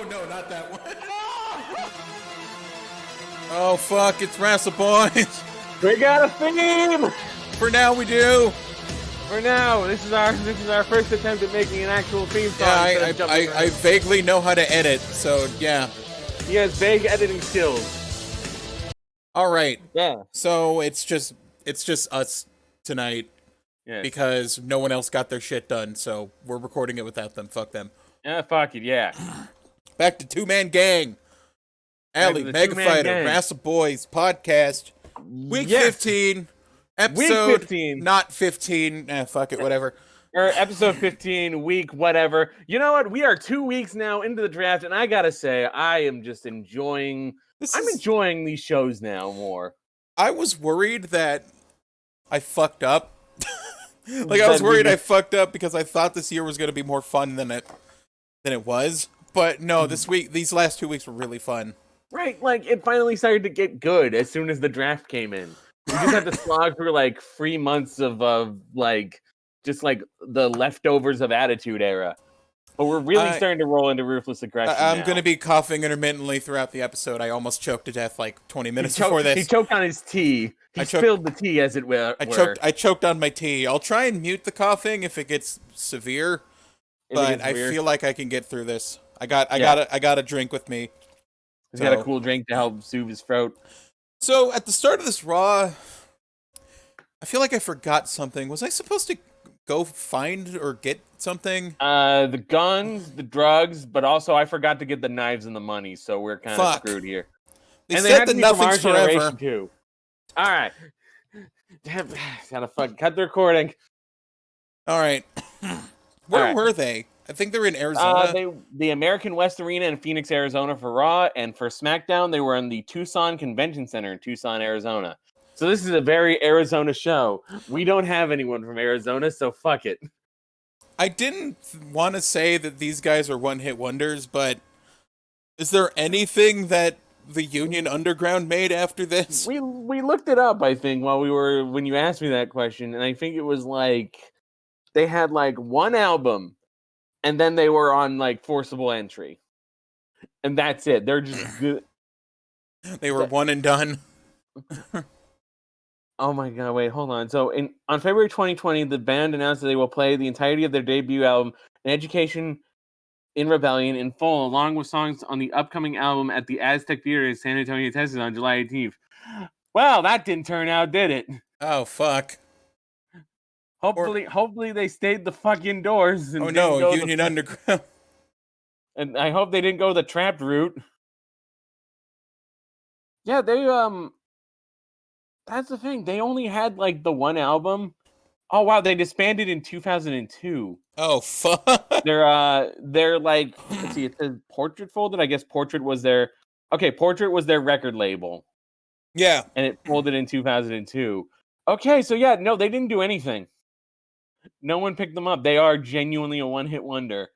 Oh no, not that one. Oh fuck, it's Wrassleboys. We got a theme! For now we do. For now, this is our first attempt at making an actual theme song. Yeah, I vaguely know how to edit, so yeah. He has vague editing skills. Alright. Yeah. So it's just us tonight. Yes. Because no one else got their shit done, so we're recording it without them. Fuck them. Yeah, fuck it, yeah. Back to Two-Man Gang. Alli, Mega Fighter, Wrassleboys, podcast. Week 15. Episode Week 15. Not 15. Fuck it, whatever. Or episode 15, week whatever. You know what? We are 2 weeks now into the draft, and I gotta say, I am just enjoying... I'm enjoying these shows now more. I was worried that I fucked up. Like, I was worried I fucked up because I thought this year was going to be more fun than it was. But no, these last 2 weeks were really fun. Right, like, it finally started to get good as soon as the draft came in. We just had to slog through, like, 3 months of, just, like, the leftovers of Attitude Era. But we're really starting to roll into Ruthless Aggression I'm going to be coughing intermittently throughout the episode. I almost choked to death, like, 20 minutes before this. He choked on his tea. He spilled the tea, as it were. I choked on my tea. I'll try and mute the coughing if it gets severe, but I feel like I can get through this. I got a drink with me. He's got a cool drink to help soothe his throat. So at the start of this Raw, I feel like I forgot something. Was I supposed to go find or get something? The guns, the drugs, but also I forgot to get the knives and the money, so we're kind of screwed here. They said that nothing's forever. Too. All right. Damn, gotta cut the recording. All right. Where were they? I think they're in Arizona. The American West Arena in Phoenix, Arizona for Raw, and for SmackDown, they were in the Tucson Convention Center in Tucson, Arizona. So this is a very Arizona show. We don't have anyone from Arizona, so fuck it. I didn't want to say that these guys are one-hit wonders, but is there anything that the Union Underground made after this? We looked it up, I think, when you asked me that question, and I think it was like they had like one album, and then they were on like Forcible Entry, and that's it. They're just good. They were one and done. Oh my god, wait, hold on. So on February 2020, the band announced that they will play the entirety of their debut album, An Education in Rebellion, in full, along with songs on the upcoming album at the Aztec Theater in San Antonio, Texas on July 18th. Well, that didn't turn out, did it? Oh, fuck. Hopefully they stayed the fuck indoors. And Union Underground. And I hope they didn't go the Trapped route. Yeah, they, that's the thing. They only had, like, the one album. Oh, wow, they disbanded in 2002. Oh, fuck. They're like, let's see, it says Portrait folded. I guess Portrait was their record label. Yeah. And it folded in 2002. Okay, so yeah, no, they didn't do anything. No one picked them up. They are genuinely a one-hit wonder.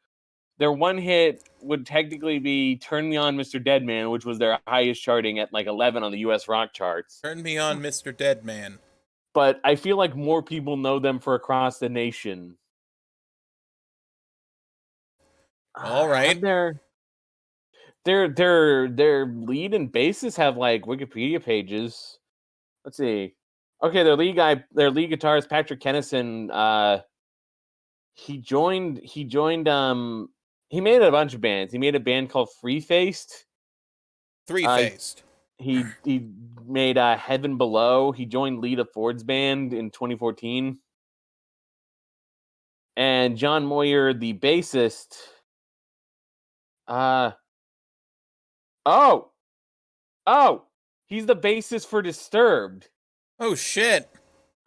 Their one hit would technically be Turn Me On, Mr. Deadman, which was their highest charting at like 11 on the US rock charts. Turn Me On, Mr. Deadman. But I feel like more people know them for Across the Nation. All right. Their lead and bassist have like Wikipedia pages. Let's see. Okay, their lead guitarist Patrick Kennison, he made a bunch of bands. He made a band called Three-Faced. Three-Faced. He made Heaven Below. He joined Lita Ford's band in 2014. And John Moyer, the bassist. He's the bassist for Disturbed. Oh shit.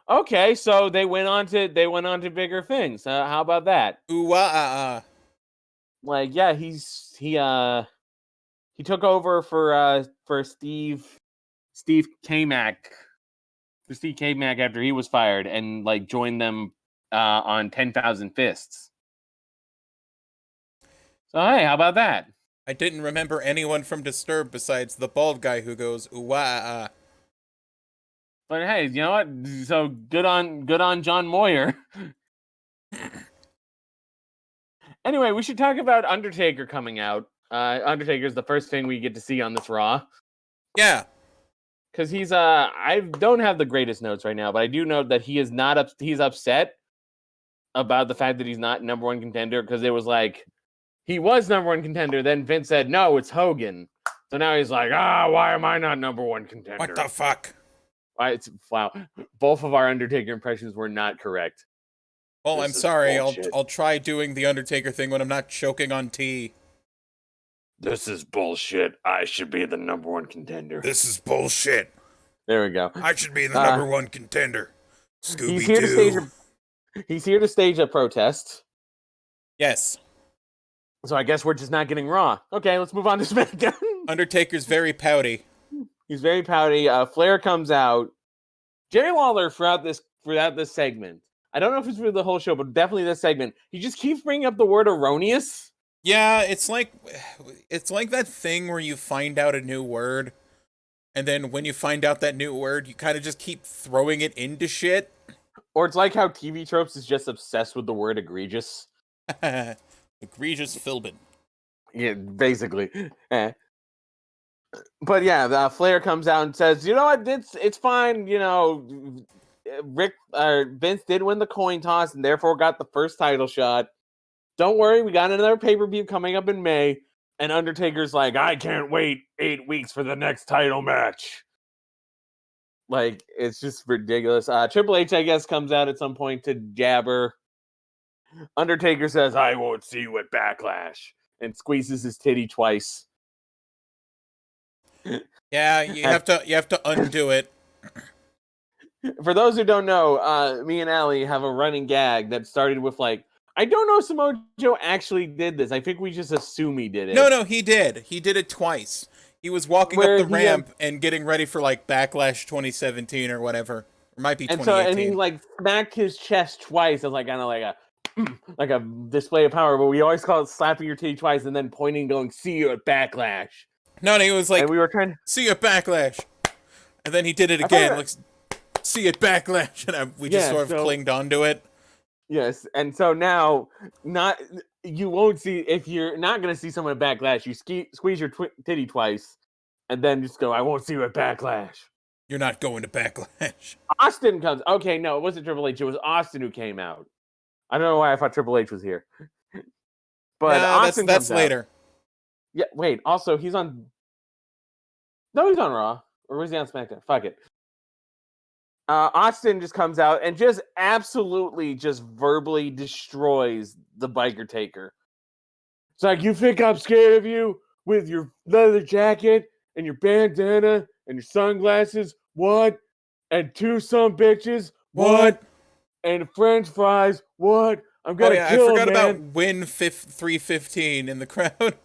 Okay, so they went on to bigger things. How about that? Like, yeah, he took over for Steve K-Mac. For Steve K-Mac after he was fired and like joined them on 10,000 Fists. So hey, how about that? I didn't remember anyone from Disturbed besides the bald guy who goes ooh-ah-ah. But hey, you know what? So good on John Moyer. Anyway, we should talk about Undertaker coming out. Undertaker's the first thing we get to see on this Raw. Yeah. Because he's I don't have the greatest notes right now, but I do know that he is not he's upset about the fact that he's not number one contender, because it was like he was number one contender, then Vince said no, it's Hogan. So now he's like, why am I not number one contender? What the fuck? Wow. Both of our Undertaker impressions were not correct. Well, This I'm is sorry. bullshit. I'll try doing the Undertaker thing when I'm not choking on tea. This is bullshit. I should be the number one contender. This is bullshit. There we go. I should be the number one contender. He's here to stage he's here to stage a protest. Yes. So I guess we're just not getting Raw. Okay, let's move on to SmackDown. Undertaker's very pouty. He's very pouty. Flair comes out. Jerry Lawler throughout this segment. I don't know if it's for the whole show, but definitely this segment. He just keeps bringing up the word erroneous. Yeah, it's like that thing where you find out a new word, and then when you find out that new word, you kind of just keep throwing it into shit. Or it's like how TV Tropes is just obsessed with the word egregious. Egregious Philbin. Yeah, basically. But yeah, the Flair comes out and says, you know what, it's fine, you know, Vince did win the coin toss and therefore got the first title shot. Don't worry, we got another pay-per-view coming up in May. And Undertaker's like, I can't wait 8 weeks for the next title match. Like, it's just ridiculous. Triple H, I guess, comes out at some point to jabber. Undertaker says, I won't see you at Backlash. And squeezes his titty twice. Yeah, you have to undo it. For those who don't know, me and Alli have a running gag that started with like, I don't know if Samoa Joe actually did this. I think we just assume he did it. No, he did. He did it twice. He was walking up the ramp and getting ready for like Backlash 2017 or whatever. It might be 2018. And he like smacked his chest twice as like kind of like a display of power, but we always call it slapping your titty twice and then pointing, going, "See you at Backlash." No, he was like, and we were trying to see you at Backlash, and then he did it again, like, see you at Backlash, and we just sort of clinged onto it. Yes, and so now, you won't see, if you're not going to see someone at Backlash, you squeeze your titty twice, and then just go, I won't see you at Backlash. You're not going to Backlash. Austin comes, okay, no, it wasn't Triple H, it was Austin who came out. I don't know why I thought Triple H was here. But no, Austin that's comes later. Out. Yeah, wait, also, he's on... No, he's on Raw. Or was he on SmackDown? Fuck it. Austin just comes out and just absolutely just verbally destroys the Biker Taker. It's like, you think I'm scared of you with your leather jacket and your bandana and your sunglasses? What? And two some bitches? What? And French fries? What? I'm gonna kill him, I forgot man. about Win 315 in the crowd.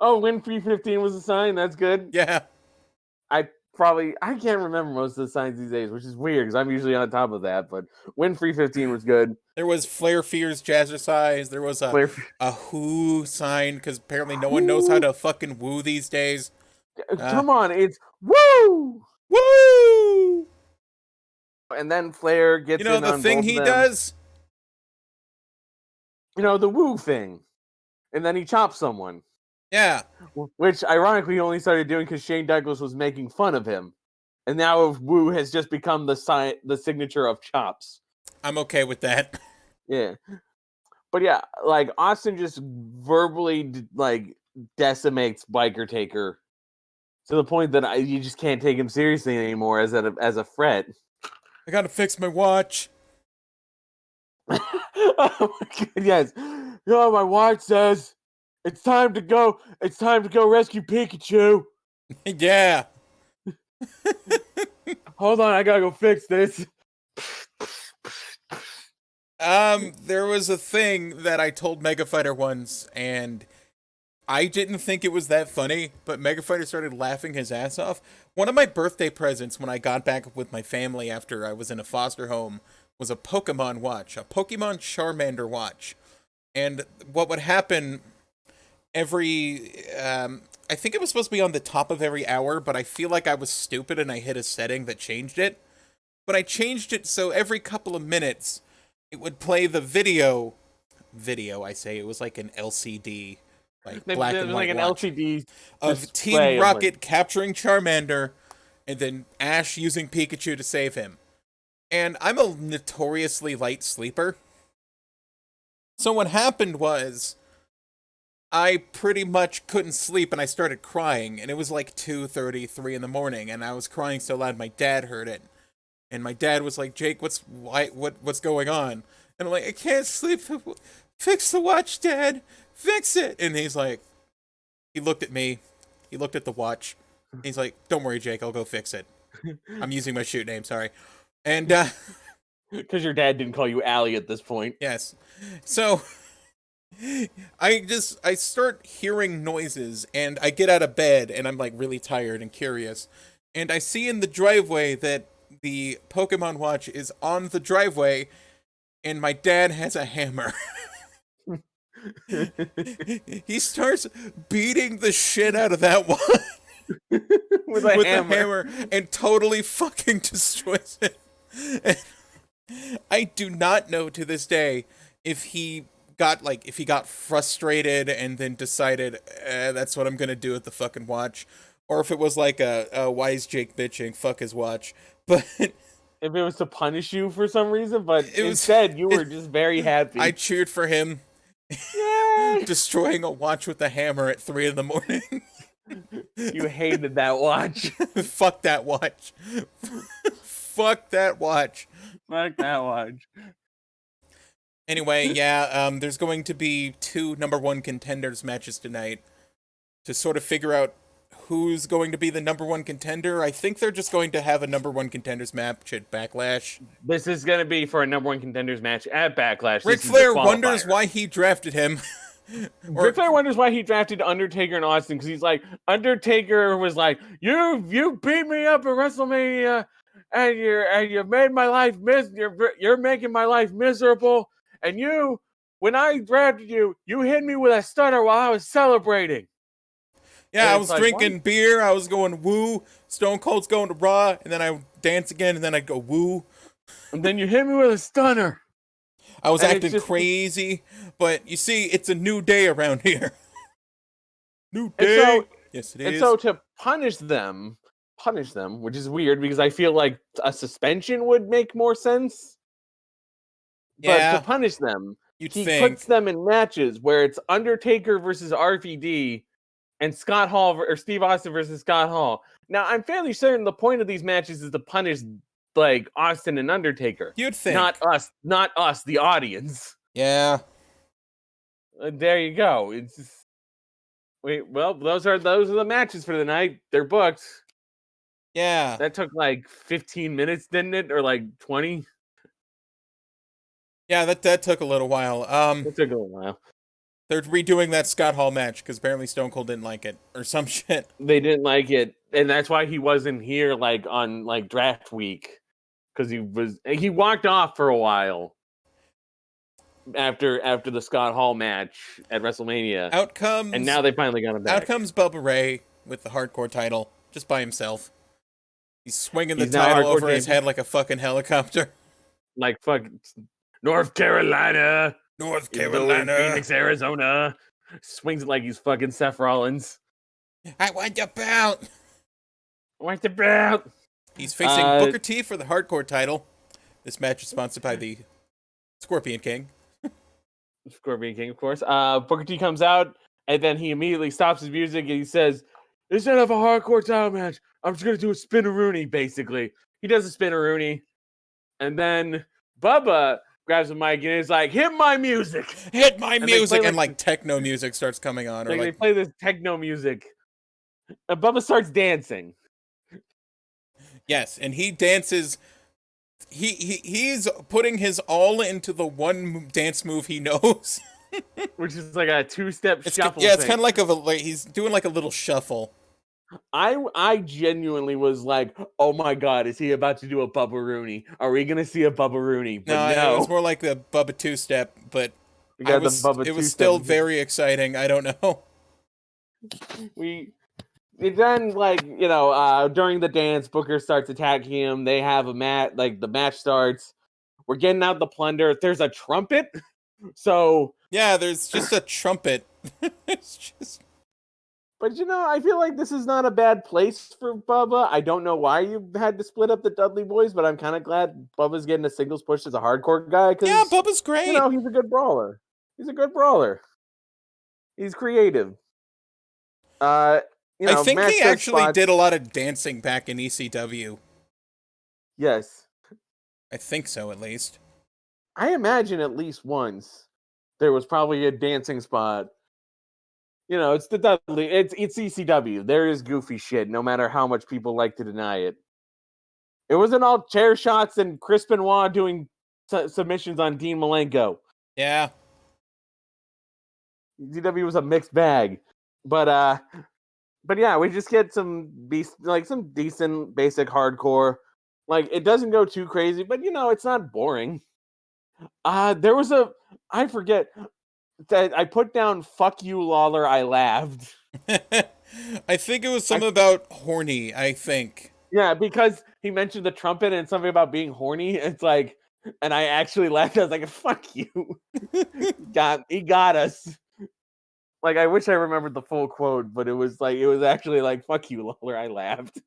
Oh, Win 315 was a sign? That's good. Yeah. I can't remember most of the signs these days, which is weird because I'm usually on top of that, but Win 315 was good. There was Flair Fears Jazzercise. There was a Who sign, because apparently no one knows how to fucking woo these days. Come on, it's woo! Woo! And then Flair gets in the on thing both he of them. does? The woo thing. And then he chops someone. Yeah. Which, ironically, he only started doing because Shane Douglas was making fun of him. And now woo has just become the signature of chops. I'm okay with that. Yeah. But yeah, like, Austin just verbally, like, decimates Biker Taker to the point that you just can't take him seriously anymore as a threat. I gotta fix my watch. Oh my God, yes. My watch says it's time to go. It's time to go rescue Pikachu. Yeah. Hold on, I gotta go fix this. There was a thing that I told Mega Fighter once, and I didn't think it was that funny, but Mega Fighter started laughing his ass off. One of my birthday presents when I got back with my family after I was in a foster home was a Pokemon watch, a Pokemon Charmander watch. And what would happen every, I think it was supposed to be on the top of every hour, but I feel like I was stupid and I hit a setting that changed it. But I changed it so every couple of minutes, it would play the video, I say, it was like an LCD like black and white like an watch LCD of Team display of, Rocket capturing Charmander, and then Ash using Pikachu to save him. And I'm a notoriously light sleeper. So what happened was, I pretty much couldn't sleep and I started crying, and it was like 2:30, 3 in the morning, and I was crying so loud my dad heard it. And my dad was like, Jake, what's going on? And I'm like, I can't sleep. Fix the watch, Dad. Fix it. And he's like, he looked at me. He looked at the watch. He's like, don't worry, Jake, I'll go fix it. I'm using my shoot name, sorry. And, because your dad didn't call you Alli at this point. yes. So, I start hearing noises, and I get out of bed, and I'm like really tired and curious. And I see in the driveway that the Pokemon watch is on the driveway, and my dad has a hammer. He starts beating the shit out of that watch with a hammer and totally fucking destroys it. And I do not know to this day if he got frustrated and then decided that's what I'm gonna do with the fucking watch, or if it was like a wise Jake bitching, fuck his watch. But if it was to punish you for some reason, but instead you were just very happy. I cheered for him. Yay! Destroying a watch with a hammer at 3 in the morning. You hated that watch. Fuck that watch. Fuck that watch. Fuck that watch. Anyway, yeah, there's going to be 2 number 1 contenders matches tonight to sort of figure out who's going to be the number 1 contender. I think they're just going to have a number 1 contenders match at Backlash. This is going to be for a number 1 contenders match at Backlash. Ric Flair wonders why he drafted him. Ric Flair wonders why he drafted Undertaker and Austin, because he's like, Undertaker was like, you beat me up at WrestleMania, and you made my life you're making my life miserable, and when I drafted you hit me with a stunner while I was celebrating. Yeah, I was like, drinking beer, I was going woo, Stone Cold's going to Raw, and then I would dance again, and then I'd go woo. And then you hit me with a stunner. I was acting crazy, but you see, it's a new day around here. New day. Yes, it is. And so to punish them, which is weird because I feel like a suspension would make more sense. Yeah. But to punish them, he puts them in matches where it's Undertaker versus RVD and Scott Hall or Steve Austin versus Scott Hall. Now, I'm fairly certain the point of these matches is to punish like Austin and Undertaker. You'd think. Not us, the audience. Yeah. There you go. It's just... well, those are the matches for the night. They're booked. Yeah. That took like 15 minutes, didn't it? Or like 20? Yeah, that took a little while. It took a little while. They're redoing that Scott Hall match because apparently Stone Cold didn't like it or some shit. They didn't like it, and that's why he wasn't here like on like draft week, because he walked off for a while after the Scott Hall match at WrestleMania. And now they finally got him back. Out comes Bubba Ray with the hardcore title just by himself. He's swinging the title over his head like a fucking helicopter. Like fucking North Carolina. Phoenix, Arizona. Swings it like he's fucking Seth Rollins. I want the belt. He's facing Booker T for the hardcore title. This match is sponsored by the Scorpion King. Scorpion King, of course. Booker T comes out, and then he immediately stops his music, and he says, instead of a hardcore title match, I'm just going to do a spin-a-rooney, basically. He does a spin-a-rooney, and then Bubba grabs the mic and is like, hit my music! Hit my music! And like techno music starts coming on. They play this techno music. And Bubba starts dancing. Yes, and he dances. He's putting his all into the one dance move he knows. Which is like a 2-step shuffle. Yeah, it's kind of like he's doing like a little shuffle. I genuinely was like, oh my god, is he about to do a Bubba Rooney? Are we going to see a Bubba Rooney? But no, it was more like the Bubba 2-step, but it was still very exciting. I don't know. Then, during the dance, Booker starts attacking him. They have a match, the match starts. We're getting out the plunder. There's a trumpet. So... yeah, there's just a trumpet It's just. But I feel like this is not a bad place for Bubba. I don't know why you had to split up the Dudley Boys, but I'm kind of glad Bubba's getting a singles push as a hardcore guy. Yeah, Bubba's great. He's a good brawler. He's creative. I think match he their actually spots. did a lot of dancing back in ECW. Yes. I think so, at least. I imagine at least once there was probably a dancing spot. It's the Dudley. It's ECW. There is goofy shit, no matter how much people like to deny it. It wasn't all chair shots and Chris Benoit doing submissions on Dean Malenko. Yeah. ECW was a mixed bag, but yeah, we just get some decent basic hardcore. Like, it doesn't go too crazy, but it's not boring. There was I forget. I put down "fuck you, Lawler." I laughed. I think it was something about horny. I think. Yeah, because he mentioned the trumpet and something about being horny. It's like, and I actually laughed. I was like, "Fuck you." He got us. Like, I wish I remembered the full quote, but it was actually like, "Fuck you, Lawler." I laughed.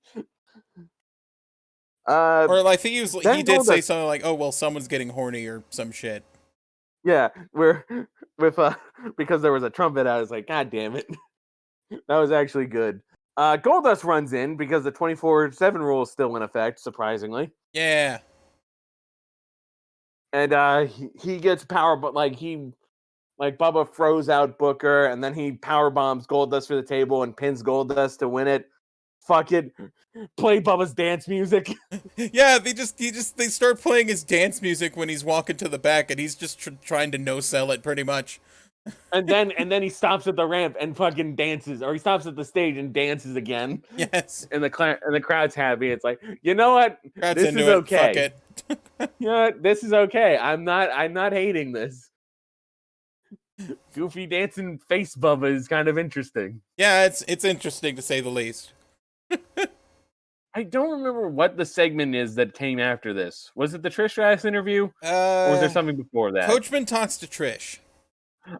Or I think he did say something like, "Oh well, someone's getting horny" or some shit. Yeah, because there was a trumpet, I was like, God damn it. That was actually good. Goldust runs in because the 24/7 rule is still in effect, surprisingly. Yeah. And he gets power, but Bubba froze out Booker, and then he power bombs Goldust for the table and pins Goldust to win it. Fuck it. Play Bubba's dance music. Yeah, they start playing his dance music when he's walking to the back, and he's just trying to no-sell it pretty much. And then he stops at the ramp and fucking dances, or he stops at the stage and dances again. Yes. And the crowd's happy. It's like, you know what? Crowd's this into is it. okay. Fuck it. You know what? This is okay. I'm not hating this. Goofy dancing face Bubba is kind of interesting. Yeah, it's interesting to say the least. I don't remember what the segment is that came after this. Was it the Trish Stratus interview? Or was there something before that? Coachman talks to Trish.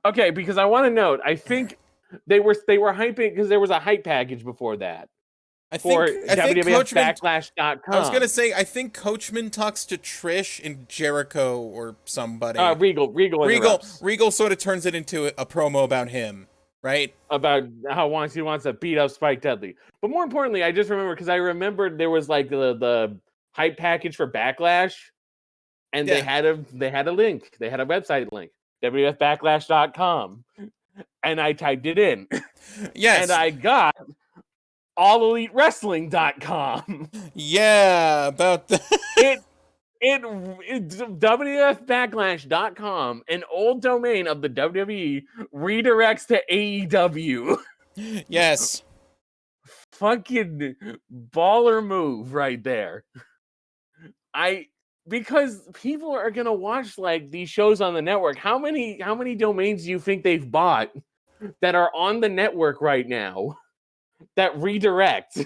Okay, because I want to note, I think they were hyping because there was a hype package before that. I think WWF-Backlash.com. I was gonna say, I think Coachman talks to Trish and Jericho or somebody. Regal sort of turns it into a promo about him, right? About how he wants to beat up Spike Dudley. But more importantly, I just remember because I remembered there was like the hype package for Backlash, and they had a link. They had a website link, WWF-Backlash.com, and I typed it in. Yes, and I got AllEliteWrestling.com. Yeah, about the it's WWF-Backlash.com, an old domain of the WWE, redirects to AEW. Yes. Fucking baller move right there. Because people are gonna watch like these shows on the network. How many domains do you think they've bought that are on the network right now that redirect?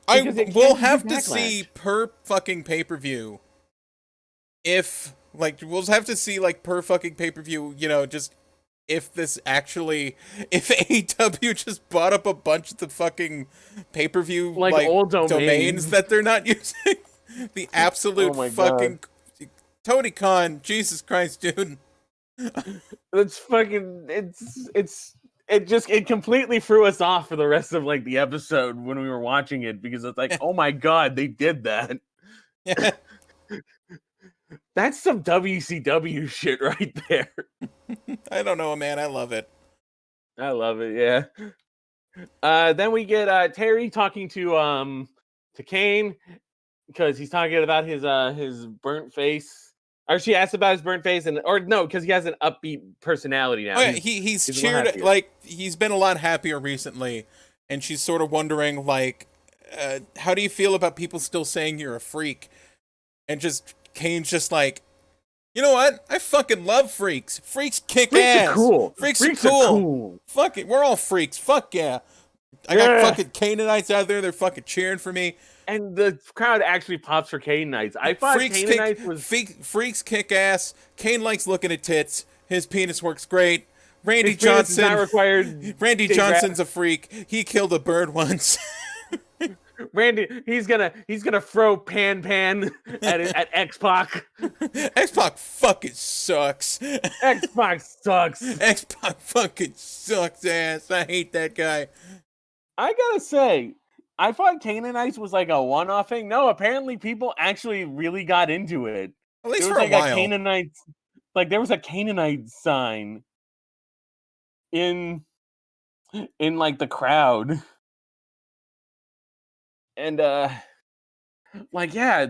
We'll have to see per fucking pay-per-view. We'll have to see per fucking pay-per-view, just if AEW just bought up a bunch of the fucking pay-per-view old domains that they're not using. The absolute fucking God. Tony Khan, Jesus Christ, dude. It's fucking it completely threw us off for the rest of the episode when we were watching it, because it's like, oh my God, they did that. Yeah. That's some WCW shit right there. I don't know, man. I love it. Yeah. Then we get Terry talking to Kane because he's talking about his burnt face. Or she asked about his burnt face, because he has an upbeat personality now. Oh, yeah, he's cheered, he's been a lot happier recently, and she's sort of wondering, how do you feel about people still saying you're a freak? And Kane's just like, you know what? I fucking love freaks. Freaks kick ass. Are cool. Freaks are cool. Fuck it, we're all freaks. Fuck yeah. I got fucking Canaanites out there. They're fucking cheering for me. And the crowd actually pops for Canaanites. I thought Canaanites was... Freaks kick ass. Kane likes looking at tits. His penis works great. Randy His penis is Johnson. not required. Randy Johnson's a freak. He killed a bird once. Randy, he's gonna throw Pan at X-Pac. X-Pac fucking sucks. X-Pac sucks. X-Pac fucking sucks ass. I hate that guy. I gotta say, I thought Canaanites was like a one-off thing. No, apparently people actually really got into it. At least There for was a like while. a Canaanite, like there was a Canaanite sign in like the crowd. And like yeah,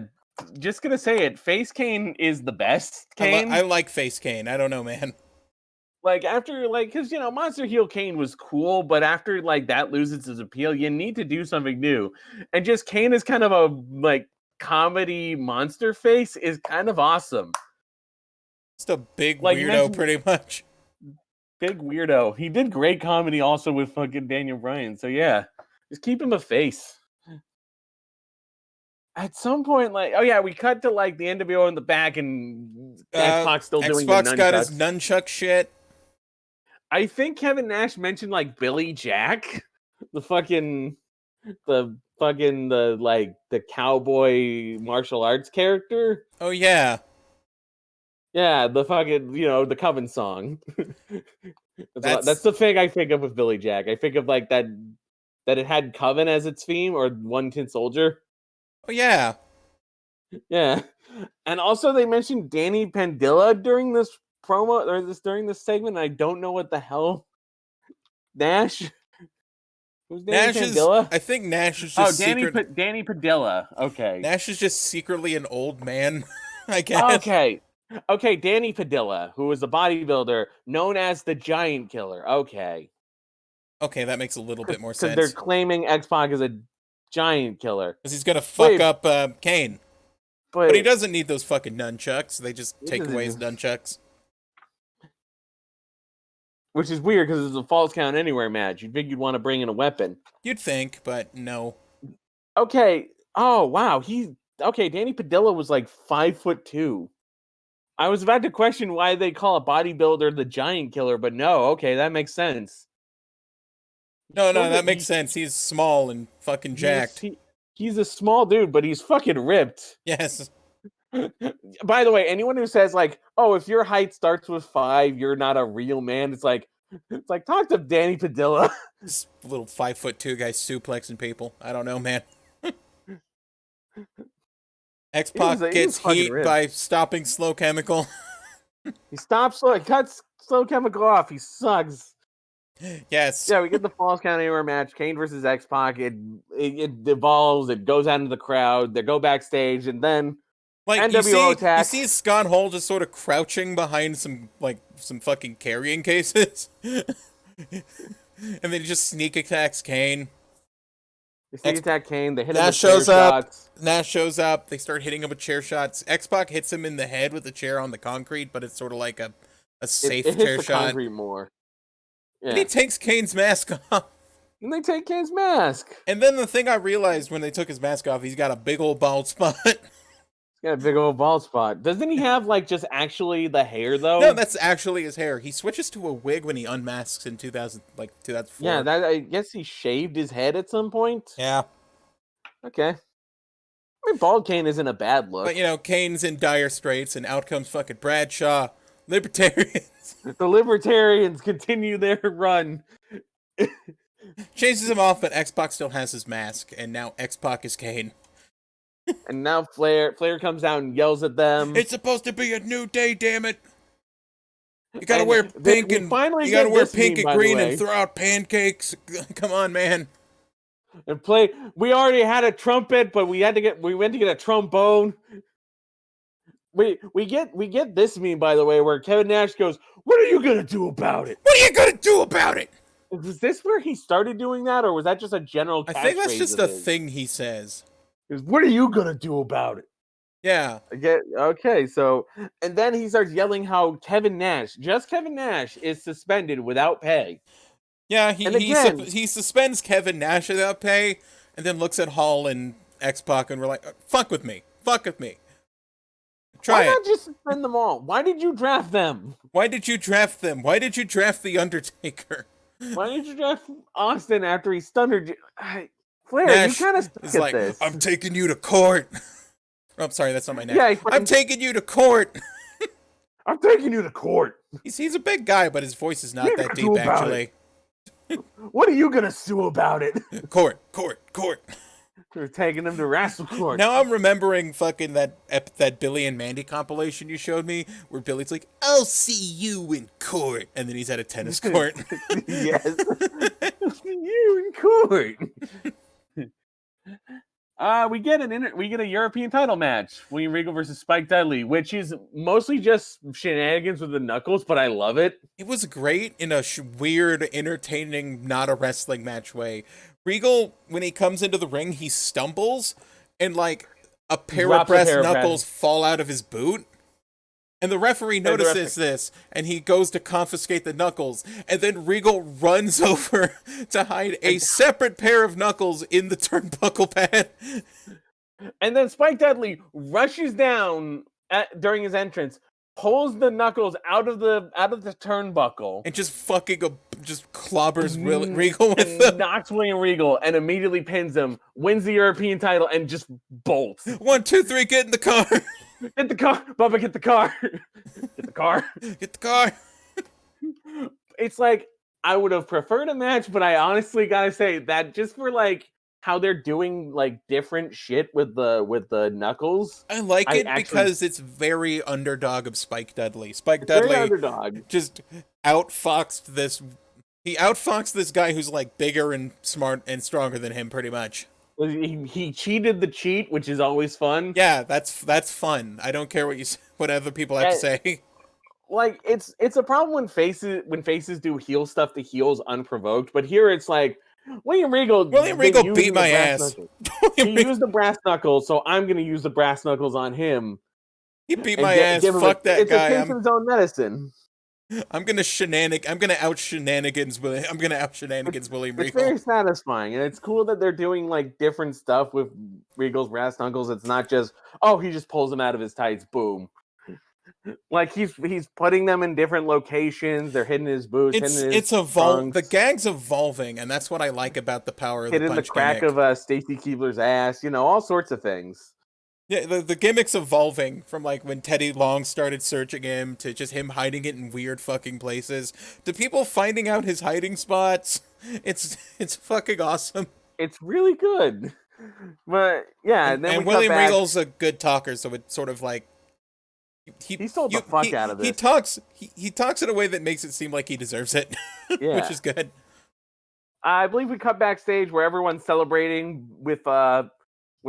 just gonna say it. Face Kane is the best Kane. I like Face Kane. I don't know, man. Like after like because Monster Heel Kane was cool, but after like that loses its appeal, you need to do something new. And just Kane is kind of a like comedy monster face is kind of awesome. Just a big Like, weirdo, pretty much. Big weirdo. He did great comedy also with fucking Daniel Bryan. So yeah, just keep him a face. At some point, like, oh yeah, we cut to like the NWO in the back, and X-Pac still doing the X-Pac's nunchucks. got his nunchuck shit. I think Kevin Nash mentioned like Billy Jack, the cowboy martial arts character. Oh yeah. Yeah, the fucking the Coven song. That's the thing I think of with Billy Jack. I think of like that it had Coven as its theme or One Tin Soldier. Oh yeah. Yeah, and also they mentioned Danny Padilla during this promo or during this segment. I don't know what the hell Nash. Who's Danny Padilla? I think Nash is just Danny Padilla. Okay, Nash is just secretly an old man. I guess. Okay, Danny Padilla, who is a bodybuilder known as the Giant Killer. Okay, that makes a little bit more sense. Because they're claiming X-Pac is a giant killer. Because he's gonna fuck up Kane. But he doesn't need those fucking nunchucks. They just take away his nunchucks. Which is weird because it's a Falls Count Anywhere match. You'd think you'd want to bring in a weapon. You'd think, but no. Okay. Oh wow. Danny Padilla was like 5'2". I was about to question why they call a bodybuilder the Giant Killer, but no. Okay, that makes sense. No, that makes sense. He's small and fucking jacked. He's a small dude, but he's fucking ripped. Yes. By the way, anyone who says like, "Oh, if your height starts with 5, you're not a real man," it's like talk to Danny Padilla. This little 5'2" guy suplexing people. I don't know, man. X-Pac gets heat by stopping Slow Chemical. He cuts Slow Chemical off. He sucks. Yes. Yeah, we get the Falls Count Anywhere match. Kane versus X-Pac. It evolves. It goes out into the crowd. They go backstage, and then NWO attack. You see Scott Hall just sort of crouching behind some fucking carrying cases, and then he just sneak attacks Kane. They sneak attack Kane. They hit him with chair shots. Nash shows up. They start hitting him with chair shots. X-Pac hits him in the head with the chair on the concrete, but it's sort of like a safe it chair hits the shot. Concrete more. Yeah. And he takes Kane's mask off. And they take Kane's mask. And then the thing I realized when they took his mask off, he's got a big old bald spot. He's got a big old bald spot. Doesn't he have like just actually the hair though? No, that's actually his hair. He switches to a wig when he unmasks in 2004. Yeah, I guess he shaved his head at some point. Yeah. Okay. I mean, bald Kane isn't a bad look. But Kane's in dire straits, and out comes fucking Bradshaw. Libertarians. The Libertarians continue their run. Chases him off, but X-Pac still has his mask, and now X-Pac is Kane. And now Flair comes out and yells at them. It's supposed to be a new day, damn it! You gotta wear pink and green and throw out pancakes. Come on, man. And we already had a trumpet, but we went to get a trombone. We get this meme, by the way, where Kevin Nash goes, "What are you gonna do about it? What are you gonna do about it?" Was this where he started doing that, or was that just a general catchphrase? I think that's just a thing he says. What are you gonna do about it? Yeah. Okay, so and then he starts yelling how Kevin Nash is suspended without pay. Yeah, he suspends Kevin Nash without pay, and then looks at Hall and X-Pac, and we're like, fuck with me. Try Why it. not just suspend them all? Why did you draft them? Why did you draft them? Why did you draft The Undertaker? Why did you draft Austin after he stunned you? Flair, you Nash kind of suck is at like, this. I'm taking you to court. Oh, I'm sorry, that's not my Nash. Yeah, I'm taking you to court. I'm taking you to court. He's a big guy, but his voice is not You're that cool deep, about actually. What are you gonna sue about it? Court, court, court. We're taking him to wrestle court. Now I'm remembering fucking that Billy and Mandy compilation you showed me, where Billy's like, "I'll see you in court," and then he's at a tennis court. Yes. You in court. We get a European title match, William Regal versus Spike Dudley, which is mostly just shenanigans with the Knuckles, but I love it. It was great in a weird, entertaining, not a wrestling match way. Regal, when he comes into the ring, he stumbles, and like a pair of brass knuckles fall out of his boot. And the referee notices this, and he goes to confiscate the knuckles, and then Regal runs over to hide a separate pair of knuckles in the turnbuckle pad. And then Spike Dudley rushes down during his entrance, pulls the knuckles out of the turnbuckle, and just clobbers Regal with them. Knocks William Regal and immediately pins him, wins the European title, and just bolts. 1, 2, 3, get in the car. Get the car, Bubba, get the car. Get the car. Get the car. It's like, I would have preferred a match, but I honestly gotta say that just for like how they're doing like different shit with the knuckles. I like it because it's very underdog of Spike Dudley. Spike Dudley very underdog. Just outfoxed this. He outfoxed this guy who's like bigger and smart and stronger than him, pretty much. He cheated the cheat, which is always fun. Yeah, that's fun. I don't care what other people have to say. Like it's a problem when faces do heel stuff to heels unprovoked, but here it's like William Regal beat my ass. He used the brass knuckles, so I'm gonna use the brass knuckles on him. He beat my ass. Fuck that guy. It's a his own medicine. I'm gonna out shenanigans William Regal. It's very satisfying, and it's cool that they're doing like different stuff with Regal's brass knuckles. It's not just he just pulls them out of his tights, boom. Like he's putting them in different locations. They're hidden in his boots. It's evolving. The gag's evolving, and that's what I like about the power of the punch gimmick. Hidden the crack of Stacy Keibler's ass. All sorts of things. Yeah, the gimmick's evolving from like when Teddy Long started searching him to just him hiding it in weird fucking places to people finding out his hiding spots. It's fucking awesome. It's really good. But yeah, and William Regal's a good talker, so it's sort of like he sold the fuck out of this. He talks in a way that makes it seem like he deserves it, yeah. Which is good. I believe we cut backstage where everyone's celebrating with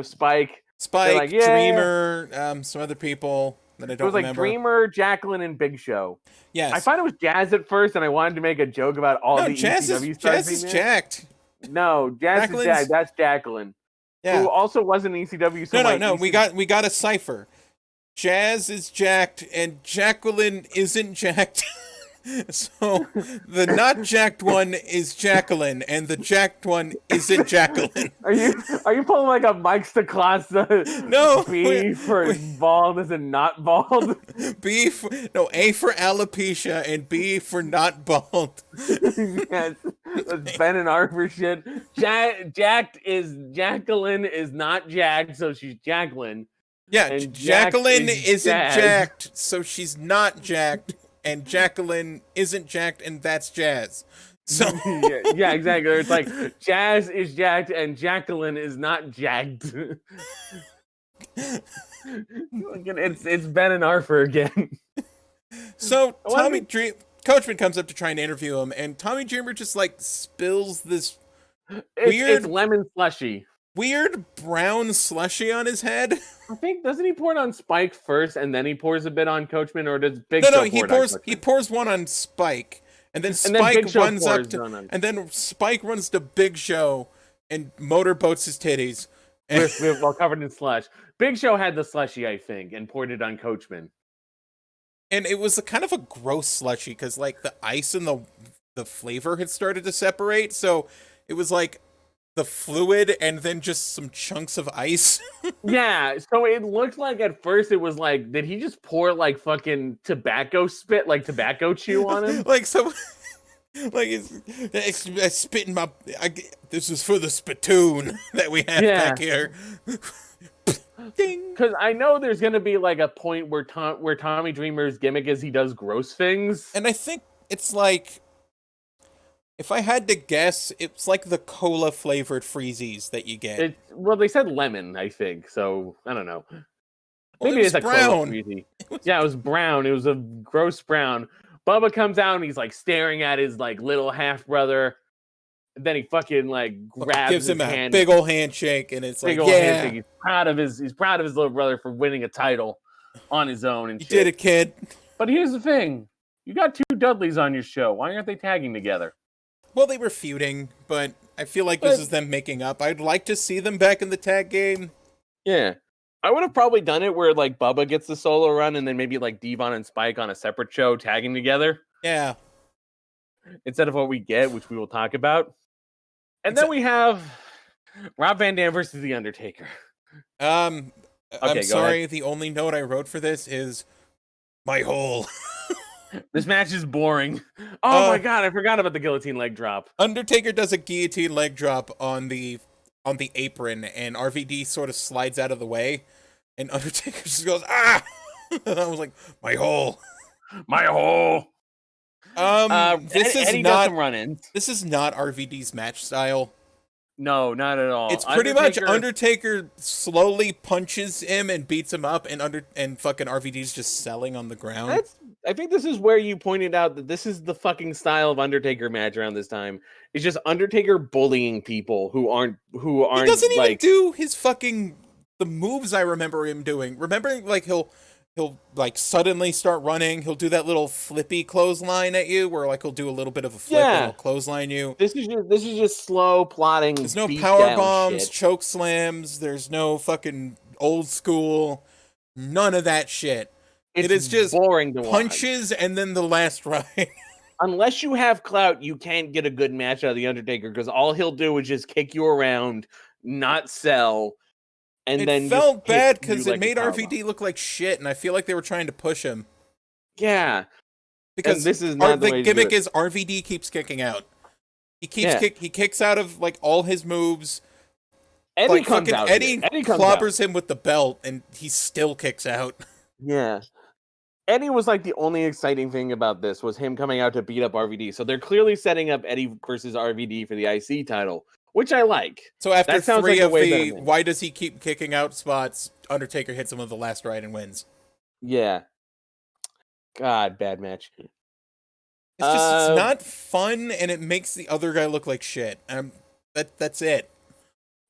Spike. Spike, like, yeah. Dreamer, some other people that I don't remember. It was like Dreamer, Jacqueline, and Big Show. Yes. I thought it was Jazz at first, and I wanted to make a joke about all the ECW stars. Jazz is jacked. No, Jazz is jacked. That's Jacqueline. Yeah. Who also wasn't ECW. So no. We got a cipher. Jazz is jacked, and Jacqueline isn't jacked. So the not jacked one is Jacqueline, and the jacked one isn't Jacqueline. Are you pulling like a Mike Stacklasa? No. B for bald and not bald. A for alopecia and B for not bald. Yes, that's Ben and Arthur shit. Jacked is Jacqueline is not jacked, so she's Jacqueline. Yeah, and Jacqueline isn't jacked, so she's not jacked. And Jacqueline isn't jacked, and that's Jazz. So yeah, exactly. It's like Jazz is jacked, and Jacqueline is not jacked. It's Ben and Arthur again. So Coachman comes up to try and interview him, and Tommy Dreamer just like spills this weird lemon slushy. Weird brown slushy on his head. I think doesn't he pour it on Spike first and then he pours a bit on Coachman, or does Big Show he pours one on Spike and then Spike runs up to and then Spike runs to Big Show and motorboats his titties while covered in slush. Big Show had the slushy, I think, and poured it on Coachman. And it was a kind of a gross slushy because like the ice and the flavor had started to separate, so it was like the fluid and then just some chunks of ice. Yeah, so it looked like at first it was like, did he just pour like fucking tobacco spit, like tobacco chew on him? Like so, like I spit in my. This is for the spittoon that we have back here. Ding. Because I know there's gonna be like a point where Tommy Dreamer's gimmick is he does gross things, And I think it's like, if I had to guess, it's like the cola flavored freezies that you get. Well, they said lemon, I think, so I don't know. Well, Maybe it's a brown. cola freezy. Yeah, it was brown. It was a gross brown. Bubba comes out and he's like staring at his like little half brother. Then he fucking like grabs gives his him a hand, big old handshake, and it's big like, old yeah, handshake. He's proud of his little brother for winning a title on his own. And you shit. did it, kid. But here's the thing: you got two Dudleys on your show. Why aren't they tagging together? Well, they were feuding, but I feel like this is them making up. I'd like to see them back in the tag game. Yeah. I would have probably done it where like Bubba gets the solo run and then maybe like Devon and Spike on a separate show tagging together. Yeah. Instead of what we get, which we will talk about. And then we have Rob Van Dam versus The Undertaker. I'm sorry, ahead. the only note I wrote for this is my hole. This match is boring. Oh my god, I forgot about the guillotine leg drop. Undertaker does a guillotine leg drop on the apron, and RVD sort of slides out of the way, and Undertaker just goes, ah! And I was like, my hole. My hole. This is Eddie not does some run-ins. This is not RVD's match style. No, not at all. It's pretty much Undertaker slowly punches him and beats him up, and fucking RVD's just selling on the ground. I think this is where you pointed out that this is the fucking style of Undertaker match around this time. It's just Undertaker bullying people who aren't. He doesn't even do his fucking the moves I remember him doing. Remembering like he'll like suddenly start running. He'll do that little flippy clothesline at you, where like he'll do a little bit of a flip and he'll clothesline you. This is just slow plotting. There's no power bombs, choke slams. There's no fucking old school. None of that shit. It is just boring to punches watch. And then the last ride. Unless you have clout, you can't get a good match out of the Undertaker because all he'll do is just kick you around, not sell. And then felt bad because it made RVD look like shit, and I feel like they were trying to push him. Yeah, because this is not the gimmick is RVD keeps kicking out. He kicks out of like all his moves. Eddie comes out. Eddie clobbers him with the belt, and he still kicks out. Yeah, Eddie was like the only exciting thing about this was him coming out to beat up RVD. So they're clearly setting up Eddie versus RVD for the IC title. Which I like. So after three of the why does he keep kicking out spots, Undertaker hits him with the last ride and wins. Yeah. God, bad match. It's just it's not fun, and it makes the other guy look like shit. That's it.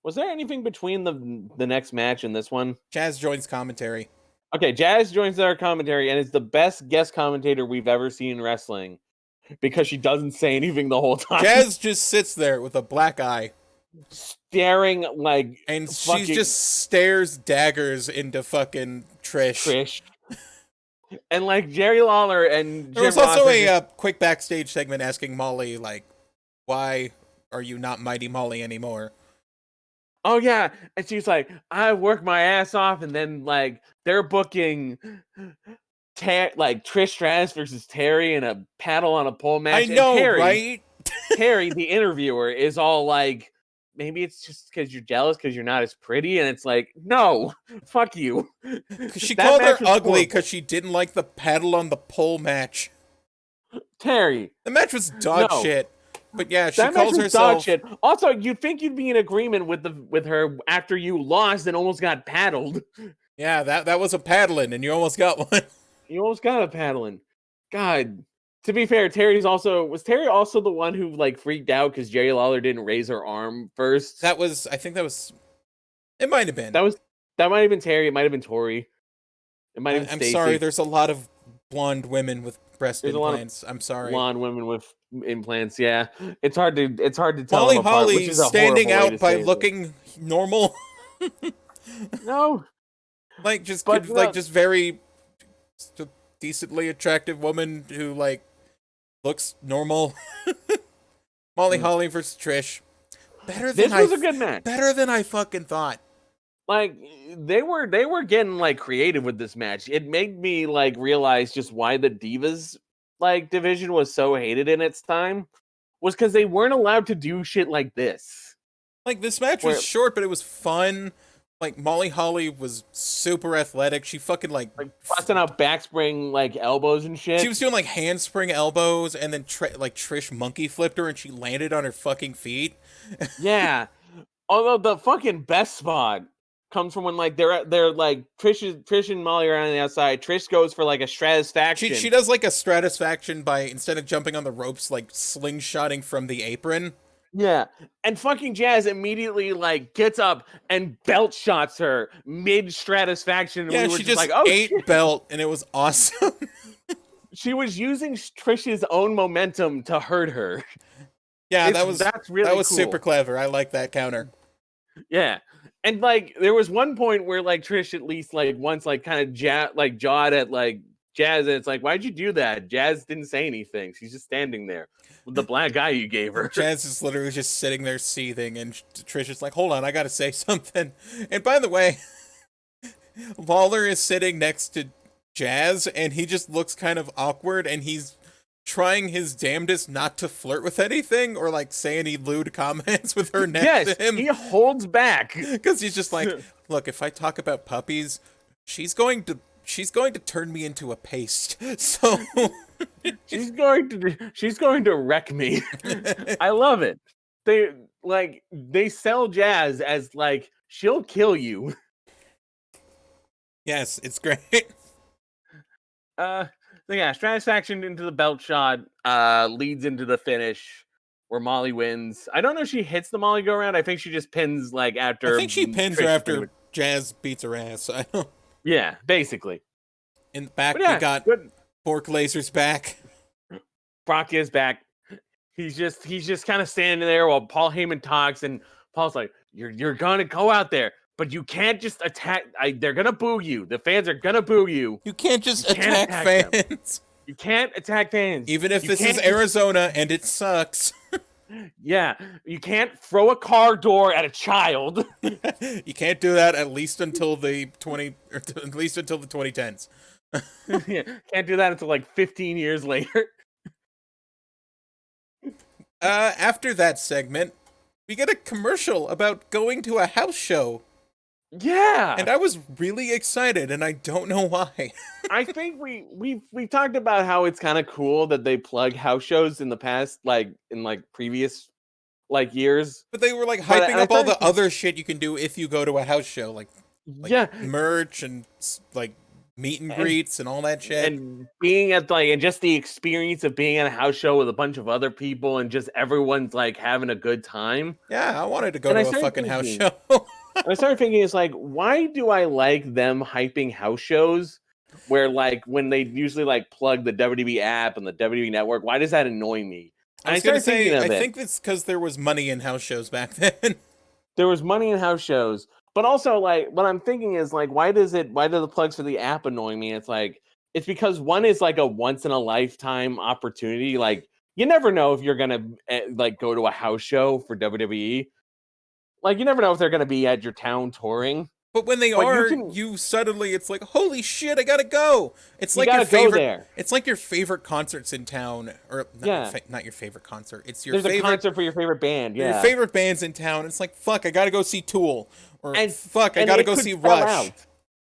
Was there anything between the next match and this one? Jazz joins commentary. Okay, Jazz joins our commentary, and is the best guest commentator we've ever seen in wrestling. Because she doesn't say anything the whole time. Jazz just sits there with a black eye. Staring like... And she just stares daggers into fucking Trish. And like Jerry Lawler and There was also a quick backstage segment asking Molly, like, why are you not Mighty Molly anymore? Oh, yeah. And she's like, I work my ass off, and then like they're booking... like Trish Stratus versus Terry in a paddle on a pole match. I know, Terry, right? Terry, the interviewer, is all like, maybe it's just because you're jealous because you're not as pretty, and it's like, no, fuck you. She called her ugly because she didn't like the paddle on the pole match. Terry, the match was dog shit. But yeah, she that calls herself dog shit. Also, you'd think you'd be in agreement with her after you lost and almost got paddled. Yeah, that was a paddling, and you almost got one. You almost got a paddling. God. To be fair, was Terry also the one who like freaked out because Jerry Lawler didn't raise her arm first? I think it might have been. That might have been Terry. It might have been Tori. It might have been Stacey. I'm sorry. There's a lot of blonde women with breast implants. I'm sorry. Blonde women with implants. Yeah, it's hard to tell. Molly them apart, Holly which is a standing out by looking normal. No, just very decently attractive woman who like looks normal. Molly Holly versus Trish. This was a good match. Better than I fucking thought. Like they were getting like creative with this match. It made me like realize just why the Divas like division was so hated in its time was because they weren't allowed to do shit like this. Like this match was short, but it was fun. Like Molly Holly was super athletic. She fucking like busting out backspring like elbows and shit. She was doing like handspring elbows, and then like Trish monkey flipped her, and she landed on her fucking feet. Yeah. Although the fucking best spot comes from when like they're like Trish and Molly are on the outside. Trish goes for like a stratisfaction. She does like a stratisfaction by, instead of jumping on the ropes, like slingshotting from the apron. Yeah, and fucking Jazz immediately like gets up and belt shots her mid stratisfaction. Yeah, she just like, ate shit. Belt, and it was awesome. She was using Trish's own momentum to hurt her. Yeah, that was cool. Super clever. I like that counter. Yeah, and like there was one point where like Trish at least like once like kind of jawed at like Jazz, and it's like, why'd you do that? Jazz didn't say anything. She's just standing there with the black eye you gave her. Jazz is literally just sitting there seething, and Trish is like, hold on, I gotta say something. And by the way, Lawler is sitting next to Jazz, and he just looks kind of awkward, and he's trying his damnedest not to flirt with anything or like say any lewd comments with her next to him. He holds back because he's just like, look, if I talk about puppies, she's going to turn me into a paste. So she's going to wreck me. I love it. They sell Jazz as like she'll kill you. Yes, it's great. So yeah, stratisfaction into the belt shot leads into the finish where Molly wins. I don't know if she hits the Molly go around. I think she just pins like after. I think she pins her after Jazz beats her ass. I don't. Yeah, basically. In the back, we got Pork Laser's back. Brock is back. He's just kind of standing there while Paul Heyman talks, and Paul's like, "You're gonna go out there, but you can't just attack. They're gonna boo you. The fans are gonna boo you. You can't just attack fans. Them. You can't attack fans, even if this is Arizona and it sucks." Yeah, you can't throw a car door at a child. You can't do that at least until the 2010s. Yeah, can't do that until like 15 years later. After that segment, we get a commercial about going to a house show. Yeah, and I was really excited, and I don't know why. I think we've talked about how it's kind of cool that they plug house shows in the past, like in like previous like years. But they were like hyping up all the other shit you can do if you go to a house show, like merch and like meet and greets and all that shit, and being at like, and just the experience of being at a house show with a bunch of other people and just everyone's like having a good time. Yeah, I wanted to go to a fucking house show. I started thinking, it's like, why do I like them hyping house shows where like when they usually like plug the WWE app and the WWE network? Why does that annoy me? I was going to say, I think it's because there was money in house shows back then. There was money in house shows, but also like what I'm thinking is like, why do the plugs for the app annoy me? It's like, it's because one is like a once in a lifetime opportunity. Like you never know if you're going to like go to a house show for WWE. Like, you never know if they're going to be at your town touring. But when they you suddenly, it's like, holy shit, I gotta go. It's like your favorite. It's like your favorite concerts in town, or not your favorite concert. It's your favorite concert for your favorite band. Yeah, your favorite band's in town. It's like, fuck, I gotta go see Tool, or I gotta go see Rush,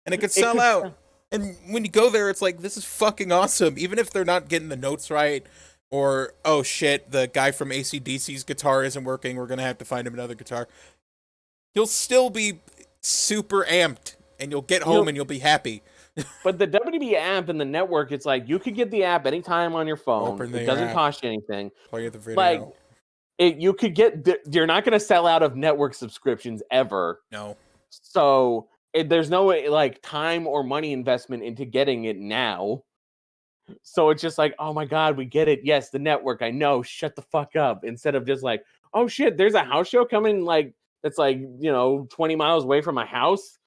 and it could sell out. And when you go there, it's like, this is fucking awesome. Even if they're not getting the notes right, or oh shit, the guy from AC/DC's guitar isn't working. We're gonna have to find him another guitar. You'll still be super amped, and you'll get home and you'll be happy. But the WWE app and the network, it's like you could get the app anytime on your phone. It doesn't cost you anything. Play the video. Like you could get. You're not going to sell out of network subscriptions ever. No. So there's no like time or money investment into getting it now. So it's just like, oh my god, we get it. Yes, the network. I know. Shut the fuck up. Instead of just like, oh shit, there's a house show coming. Like. That's like, 20 miles away from my house,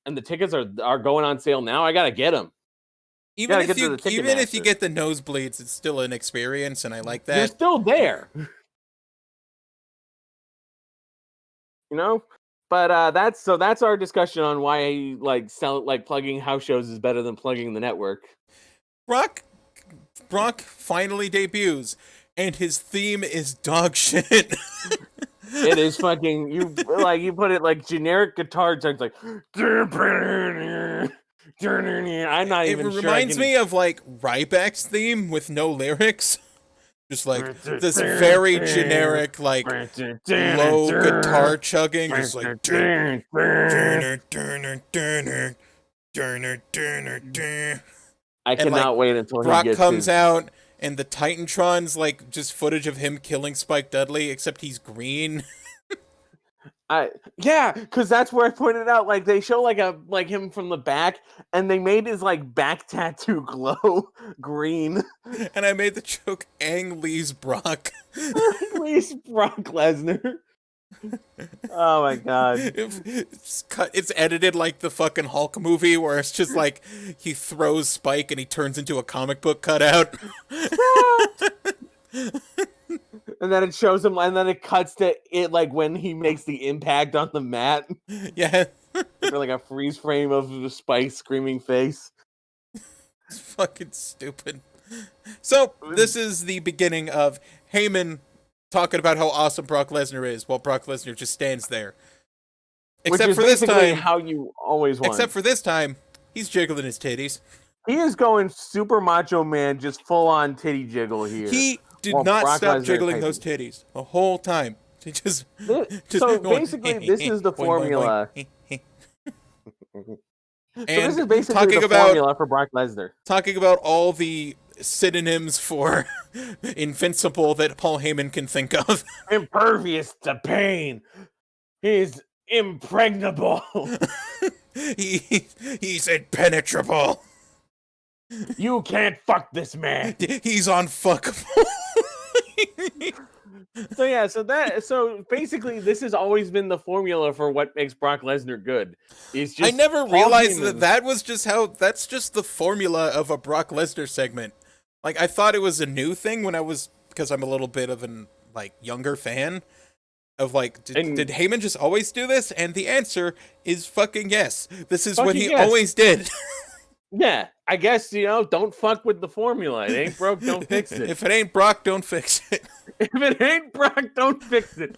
and the tickets are going on sale now. I gotta get them. Even if you get the nosebleeds, it's still an experience, and I like that. You're still there. you know. But that's our discussion on why plugging house shows is better than plugging the network. Brock finally debuts, and his theme is dog shit. It is fucking you put it like generic guitar sounds like. I'm not even sure. It reminds me of like Ryback's theme with no lyrics. Just like this very generic, like low guitar chugging, just like. I cannot wait until Brock he gets comes out, and the Titantron's like just footage of him killing Spike Dudley, except he's green. Because that's where I pointed out. Like they show like him from the back, and they made his like back tattoo glow green. And I made the joke, Ang Lee's Brock. Lee's Brock Lesnar. Oh my god! It's edited like the fucking Hulk movie, where it's just like he throws Spike and he turns into a comic book cutout. And then it shows him, and then it cuts to it like when he makes the impact on the mat. Yeah. For like a freeze frame of the Spike screaming face. It's fucking stupid. So, this is the beginning of Heyman talking about how awesome Brock Lesnar is, while Brock Lesnar just stands there. Except for this time, how you always want. Except for this time, he's jiggling his titties. He is going super Macho Man, just full on titty jiggle here. He did not stop jiggling those titties the whole time. He just so basically, this is the formula. So this is basically the formula for Brock Lesnar. Talking about all the synonyms for invincible that Paul Heyman can think of. Impervious to pain. He's impregnable. He's impenetrable. You can't fuck this man. He's unfuckable. So basically this has always been the formula for what makes Brock Lesnar good. I never realized that's just the formula of a Brock Lesnar segment. Like I thought it was a new thing because I'm a little bit of an like younger fan of like did Heyman just always do this? And the answer is fucking yes. This is what he always did. Yeah, I guess, don't fuck with the formula. It ain't broke, don't fix it. If it ain't Brock, don't fix it. If it ain't Brock, don't fix it.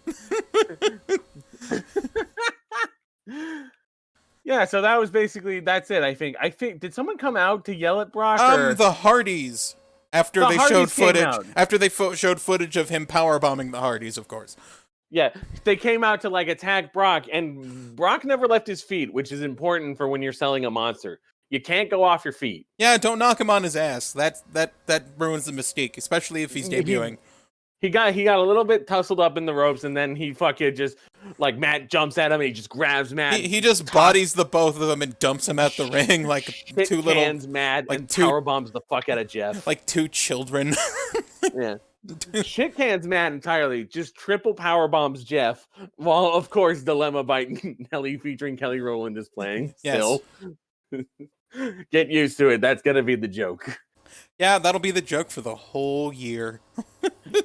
Yeah, so that was that's it, I think. Did someone come out to yell at Brock? The Hardys. After they showed footage of him powerbombing the Hardys, of course. Yeah, they came out to like attack Brock, and Brock never left his feet, which is important for when you're selling a monster. You can't go off your feet. Yeah, don't knock him on his ass. That ruins the mystique, especially if he's debuting. He got a little bit tussled up in the ropes, and then he fucking just like Matt jumps at him, and he just grabs Matt. He just bodies the both of them and dumps him out the ring like two little hands. Matt like and power bombs the fuck out of Jeff like two children. Yeah. Shit cans Matt entirely, just triple power bombs Jeff, while of course Dilemma by Nelly featuring Kelly Rowland is playing. Still. Yes. Get used to it. That's gonna be the joke. Yeah, that'll be the joke for the whole year.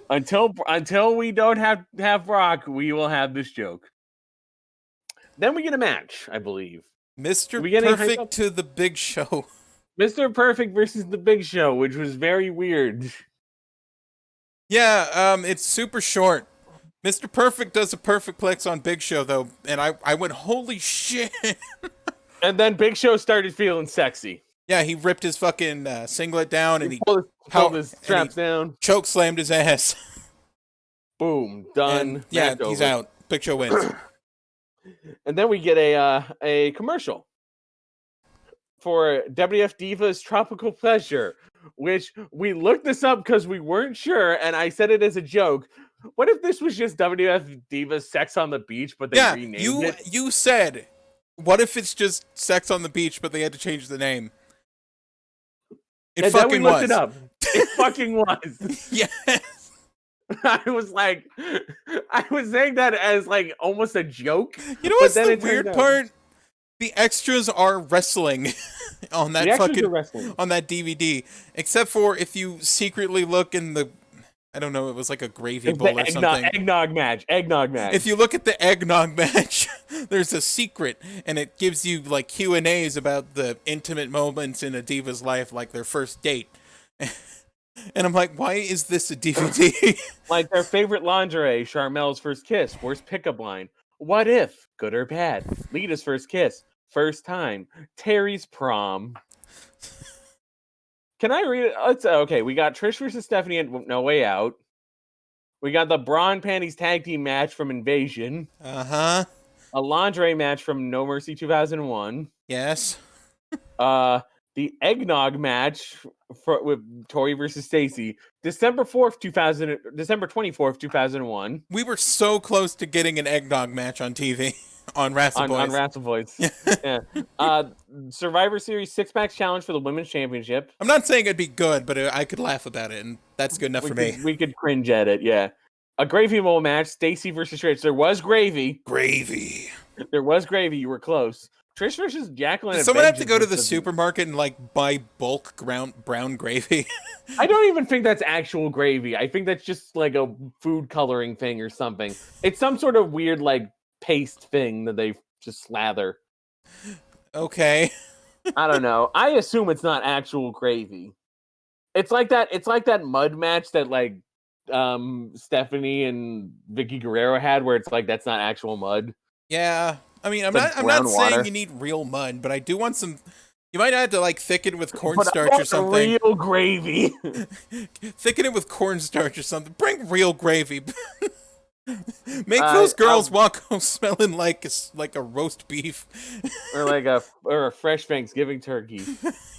until we don't have Brock, we will have this joke. Then we get a match, I believe. Mr. Perfect to the Big Show. Mr. Perfect versus the Big Show, which was very weird. Yeah, it's super short. Mr. Perfect does a perfect plex on Big Show though, and I went, holy shit. And then Big Show started feeling sexy. Yeah, he ripped his fucking singlet down and he pulled his straps down. Choke slammed his ass. Boom, done. And, he's out. Big Show wins. And then we get a commercial for WWF Divas Tropical Pleasure, which we looked this up because we weren't sure, and I said it as a joke. What if this was just WWF Divas Sex on the Beach, but they renamed it? You said, what if it's just Sex on the Beach, but they had to change the name? It fucking was. It up. It fucking was. Yes. I was saying that as like almost a joke. You know what's the weird part? The extras are wrestling on that on that DVD. Except for if you secretly look in the I don't know, it was like a gravy It's bowl the or something. eggnog match. Eggnog match. If you look at the eggnog match, there's a secret, and it gives you like Q&As about the intimate moments in a diva's life, like their first date. And I'm like, why is this a DVD? Like their favorite lingerie, Charmel's first kiss, worst pickup line. What if? Good or bad? Lita's first kiss, first time. Terry's prom. Can I read it? Let's okay. We got Trish versus Stephanie and No Way Out. We got the Bra and Panties tag team match from Invasion. Uh-huh. A lingerie match from No Mercy 2001. Yes. The eggnog match with Tori versus Stacy, December 24th, 2001. We were so close to getting an eggnog match on TV on Wrassleboys. On Wrassleboys. Yeah. Survivor Series 6-pack challenge for the women's championship. I'm not saying it'd be good, but I could laugh about it, and that's good enough for me. We could cringe at it, yeah. A gravy bowl match, Stacy versus Trish. There was gravy. There was gravy. You were close. Trish versus Jacqueline. Did someone have to go to the supermarket and like buy bulk brown gravy? I don't even think that's actual gravy. I think that's just like a food coloring thing or something. It's some sort of weird like paste thing that they just slather. Okay. I don't know. I assume it's not actual gravy. It's like that mud match that like Stephanie and Vicky Guerrero had, where it's like that's not actual mud. Yeah. I mean, I'm not saying you need real mud, but I do want some. You might have to like thicken with cornstarch or something. Real gravy. Thicken it with cornstarch or something. Bring real gravy. Make those girls walk home smelling like a roast beef, or a fresh Thanksgiving turkey.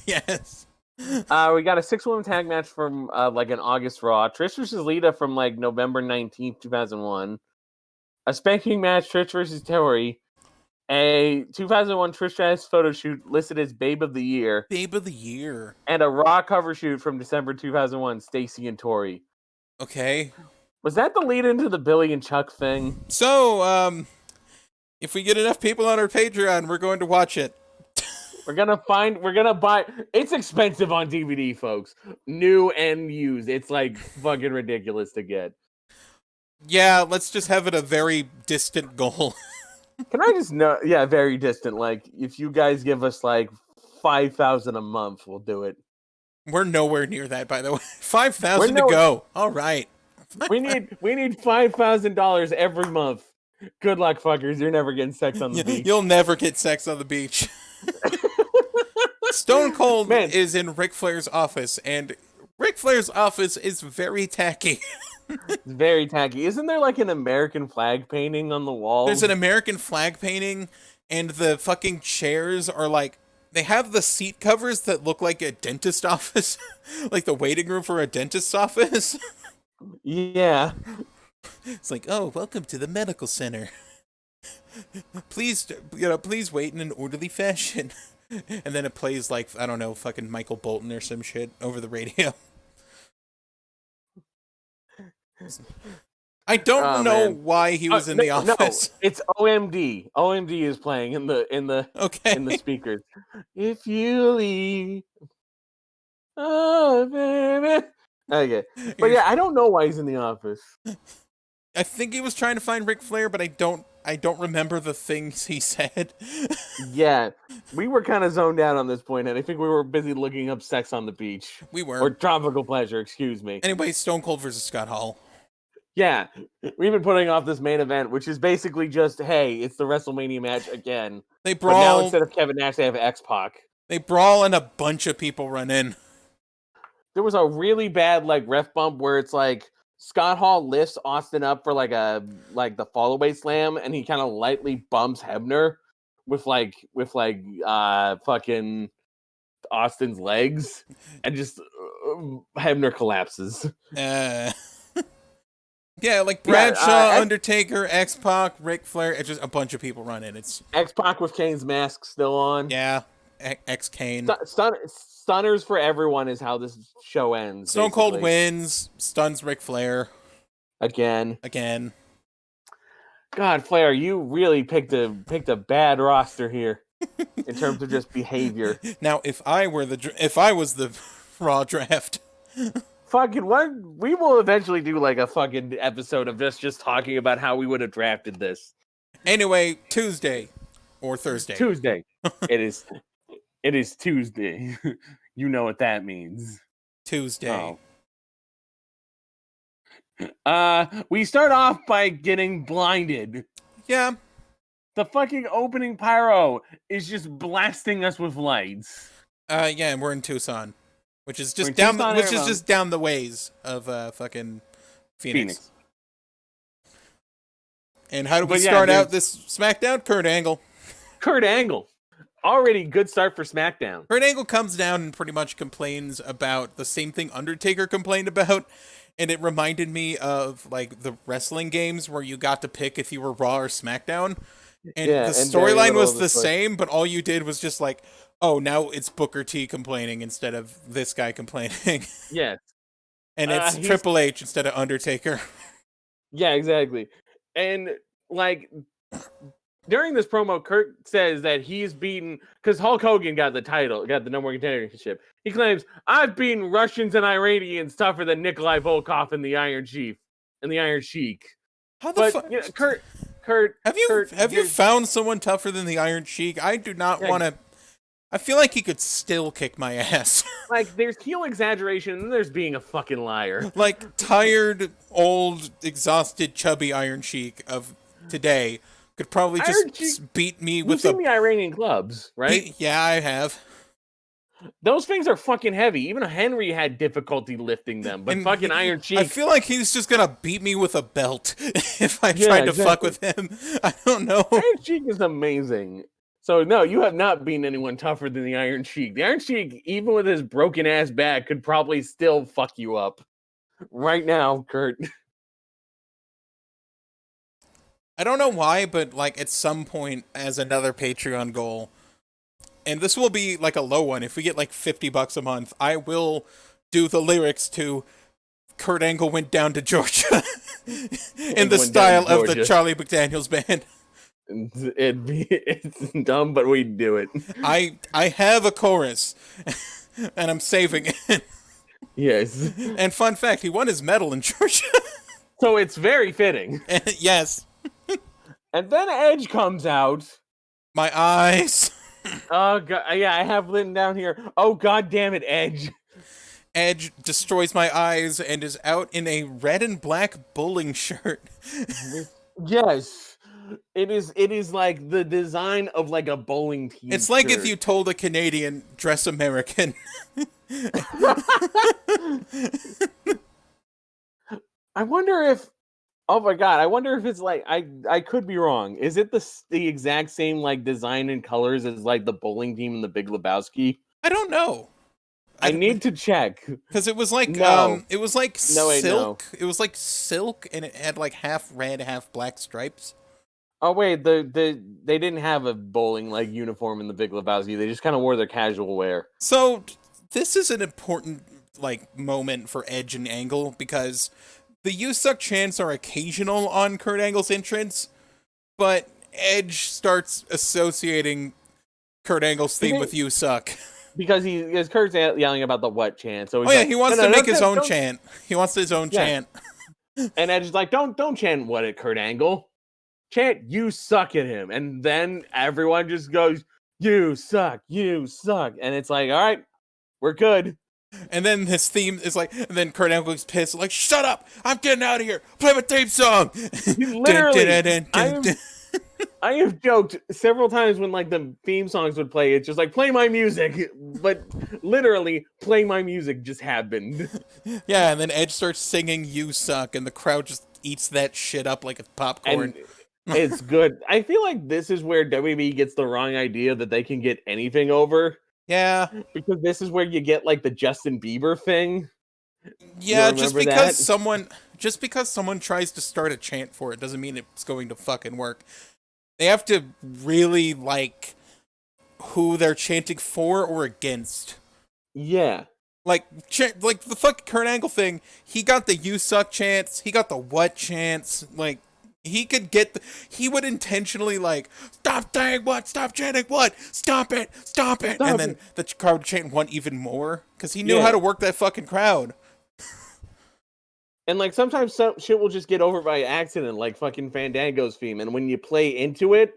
Yes. We got a 6-woman tag match from like an August Raw. Trish versus Lita from like November 19th, 2001. A spanking match, Trish versus Tori. A 2001 Trish Stratus photo shoot listed as Babe of the Year. Babe of the Year. And a Raw cover shoot from December 2001, Stacy and Tori. Okay. Was that the lead into the Billy and Chuck thing? So, if we get enough people on our Patreon, we're going to watch it. We're gonna buy. It's expensive on DVD, folks. New and used. It's like fucking ridiculous to get. Yeah, let's just have it a very distant goal. Can I just know? Yeah, very distant. Like, if you guys give us like 5,000 a month, we'll do it. We're nowhere near that, by the way. 5,000 to go. All right. We need $5,000 every month. Good luck, fuckers. You're never getting sex on the beach. You'll never get sex on the beach. Stone Cold is in Ric Flair's office, and Ric Flair's office is very tacky. It's very tacky. Isn't there like an American flag painting on the wall? There's an American flag painting, and the fucking chairs are like, they have the seat covers that look like a dentist office, like the waiting room for a dentist's office. Yeah. It's like, oh, welcome to the medical center. Please wait in an orderly fashion. And then it plays like, I don't know, fucking Michael Bolton or some shit over the radio. I don't know why he was in the office. No, it's OMD. OMD is playing in the speakers. If you leave, oh baby. Okay, but yeah, I don't know why he's in the office. I think he was trying to find Ric Flair, but I don't remember the things he said. Yeah, we were kind of zoned out on this point, and I think we were busy looking up sex on the beach. We were. Or tropical pleasure, excuse me. Anyway, Stone Cold versus Scott Hall. Yeah, we've been putting off this main event, which is basically just, hey, it's the WrestleMania match again. They brawl. But now instead of Kevin Nash, they have XPAC. They brawl and a bunch of people run in. There was a really bad like ref bump where it's like Scott Hall lifts Austin up for like the fall away slam, and he kind of lightly bumps Hebner with fucking Austin's legs, and just Hebner collapses. Yeah, like Bradshaw, Undertaker, X-Pac, Ric Flair. It's just a bunch of people run in. It's X-Pac with Kane's mask still on. Yeah, X-Kane. Stunners for everyone is how this show ends. Stone Cold wins, stuns Ric Flair. Again. God, Flair, you really picked a bad roster here in terms of just behavior. Now, if I was the Raw draft, fucking what? We will eventually do like a fucking episode of just talking about how we would have drafted this. Anyway, Tuesday or Thursday. Tuesday. It is Tuesday. You know what that means. Tuesday. We start off by getting blinded. Yeah. The fucking opening pyro is just blasting us with lights. Yeah, and we're in Tucson, which is just down the ways of fucking Phoenix. And how do we start out this SmackDown? Kurt Angle. Kurt Angle. Already good start for SmackDown. Kurt Angle comes down and pretty much complains about the same thing Undertaker complained about. And it reminded me of like the wrestling games where you got to pick if you were Raw or SmackDown. And the storyline was the same, but all you did was just like, oh, now it's Booker T complaining instead of this guy complaining. Yes. And it's Triple H instead of Undertaker. Yeah, exactly. And like during this promo, Kurt says that he's beaten because Hulk Hogan got the title, got the number one contendership. He claims, I've beaten Russians and Iranians tougher than Nikolai Volkov and the Iron Chief and the Iron Sheik. How the fuck? You know, Kurt, have you found someone tougher than the Iron Sheik? I do not want to. I feel like he could still kick my ass. Like, there's heel exaggeration, and there's being a fucking liar. Like, tired, old, exhausted, chubby Iron Sheik of today could probably just beat me with You've seen the Iranian clubs, right? Yeah, I have. Those things are fucking heavy. Even Henry had difficulty lifting them, but fucking Iron Sheik. I feel like he's just gonna beat me with a belt if I tried to fuck with him. I don't know. Iron Sheik is amazing. So, no, you have not beaten anyone tougher than the Iron Sheik. The Iron Sheik, even with his broken-ass back, could probably still fuck you up. Right now, Kurt. I don't know why, but, like, at some point, as another Patreon goal, and this will be, like, a low one, if we get, like, $50 a month, I will do the lyrics to Kurt Angle Went Down to Georgia in the style of the Charlie McDaniels Band. It's dumb, but we'd do it. I have a chorus, and I'm saving it. Yes. And fun fact, he won his medal in Georgia. So it's very fitting. Yes. And then Edge comes out. My eyes. Oh, God. Yeah, I have written down here. Oh, God damn it, Edge. Edge destroys my eyes and is out in a red and black bowling shirt. Yes. It is like the design of like a bowling team. It's like if you told a Canadian, dress American. I wonder if, oh my God, I wonder if it's like, I could be wrong. Is it the exact same like design and colors as like the bowling team in the Big Lebowski? I don't know. I need to check. Because it was like, silk. It was like silk and it had like half red, half black stripes. Oh wait, they didn't have a bowling like uniform in the Big Lebowski. They just kind of wore their casual wear. So this is an important like moment for Edge and Angle because the "You Suck" chants are occasional on Kurt Angle's entrance, but Edge starts associating Kurt Angle's theme with "You Suck." Because Kurt's yelling about the what chant. So he wants to make his own chant. He wants his own chant. And Edge is like, don't chant what at Kurt Angle. Chant, you suck at him. And then everyone just goes, you suck. And it's like, all right, we're good. And then his theme is like, and then Kurt Angle gets pissed, like, shut up, I'm getting out of here, play my theme song. Literally, I have joked several times when like the theme songs would play, it's just like, play my music. But literally, play my music just happened. Yeah, and then Edge starts singing You Suck, and the crowd just eats that shit up like it's popcorn. And it's good. I feel like this is where WWE gets the wrong idea that they can get anything over. Yeah. Because this is where you get like the Justin Bieber thing. Yeah, just because someone tries to start a chant for it doesn't mean it's going to fucking work. They have to really like who they're chanting for or against. Yeah. Like the fucking Kurt Angle thing, he got the "You Suck" chants, he got the "What" chants, like he would intentionally like, stop saying what, stop chanting what, stop it, and then the crowd would chant "What" even more, because he knew how to work that fucking crowd. And like sometimes some shit will just get over by accident, like fucking Fandango's theme. And when you play into it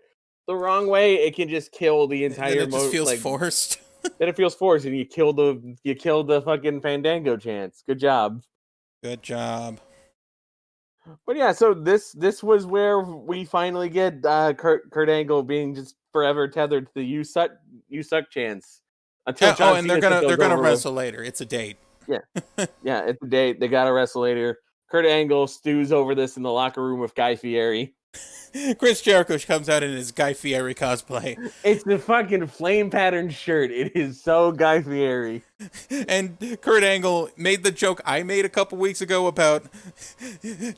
the wrong way, it can just kill the entire Then it just feels forced. Then it feels forced, and you kill the fucking Fandango chance. Good job. Good job. But yeah, so this was where we finally get Kurt Angle being just forever tethered to the you suck chance until John and Cena they're gonna wrestle later. It's a date. Yeah, it's a date. They gotta wrestle later. Kurt Angle stews over this in the locker room with Guy Fieri. Chris Jericho comes out in his Guy Fieri cosplay. It's the fucking flame pattern shirt. It is so Guy Fieri. And Kurt Angle made the joke I made a couple weeks ago about,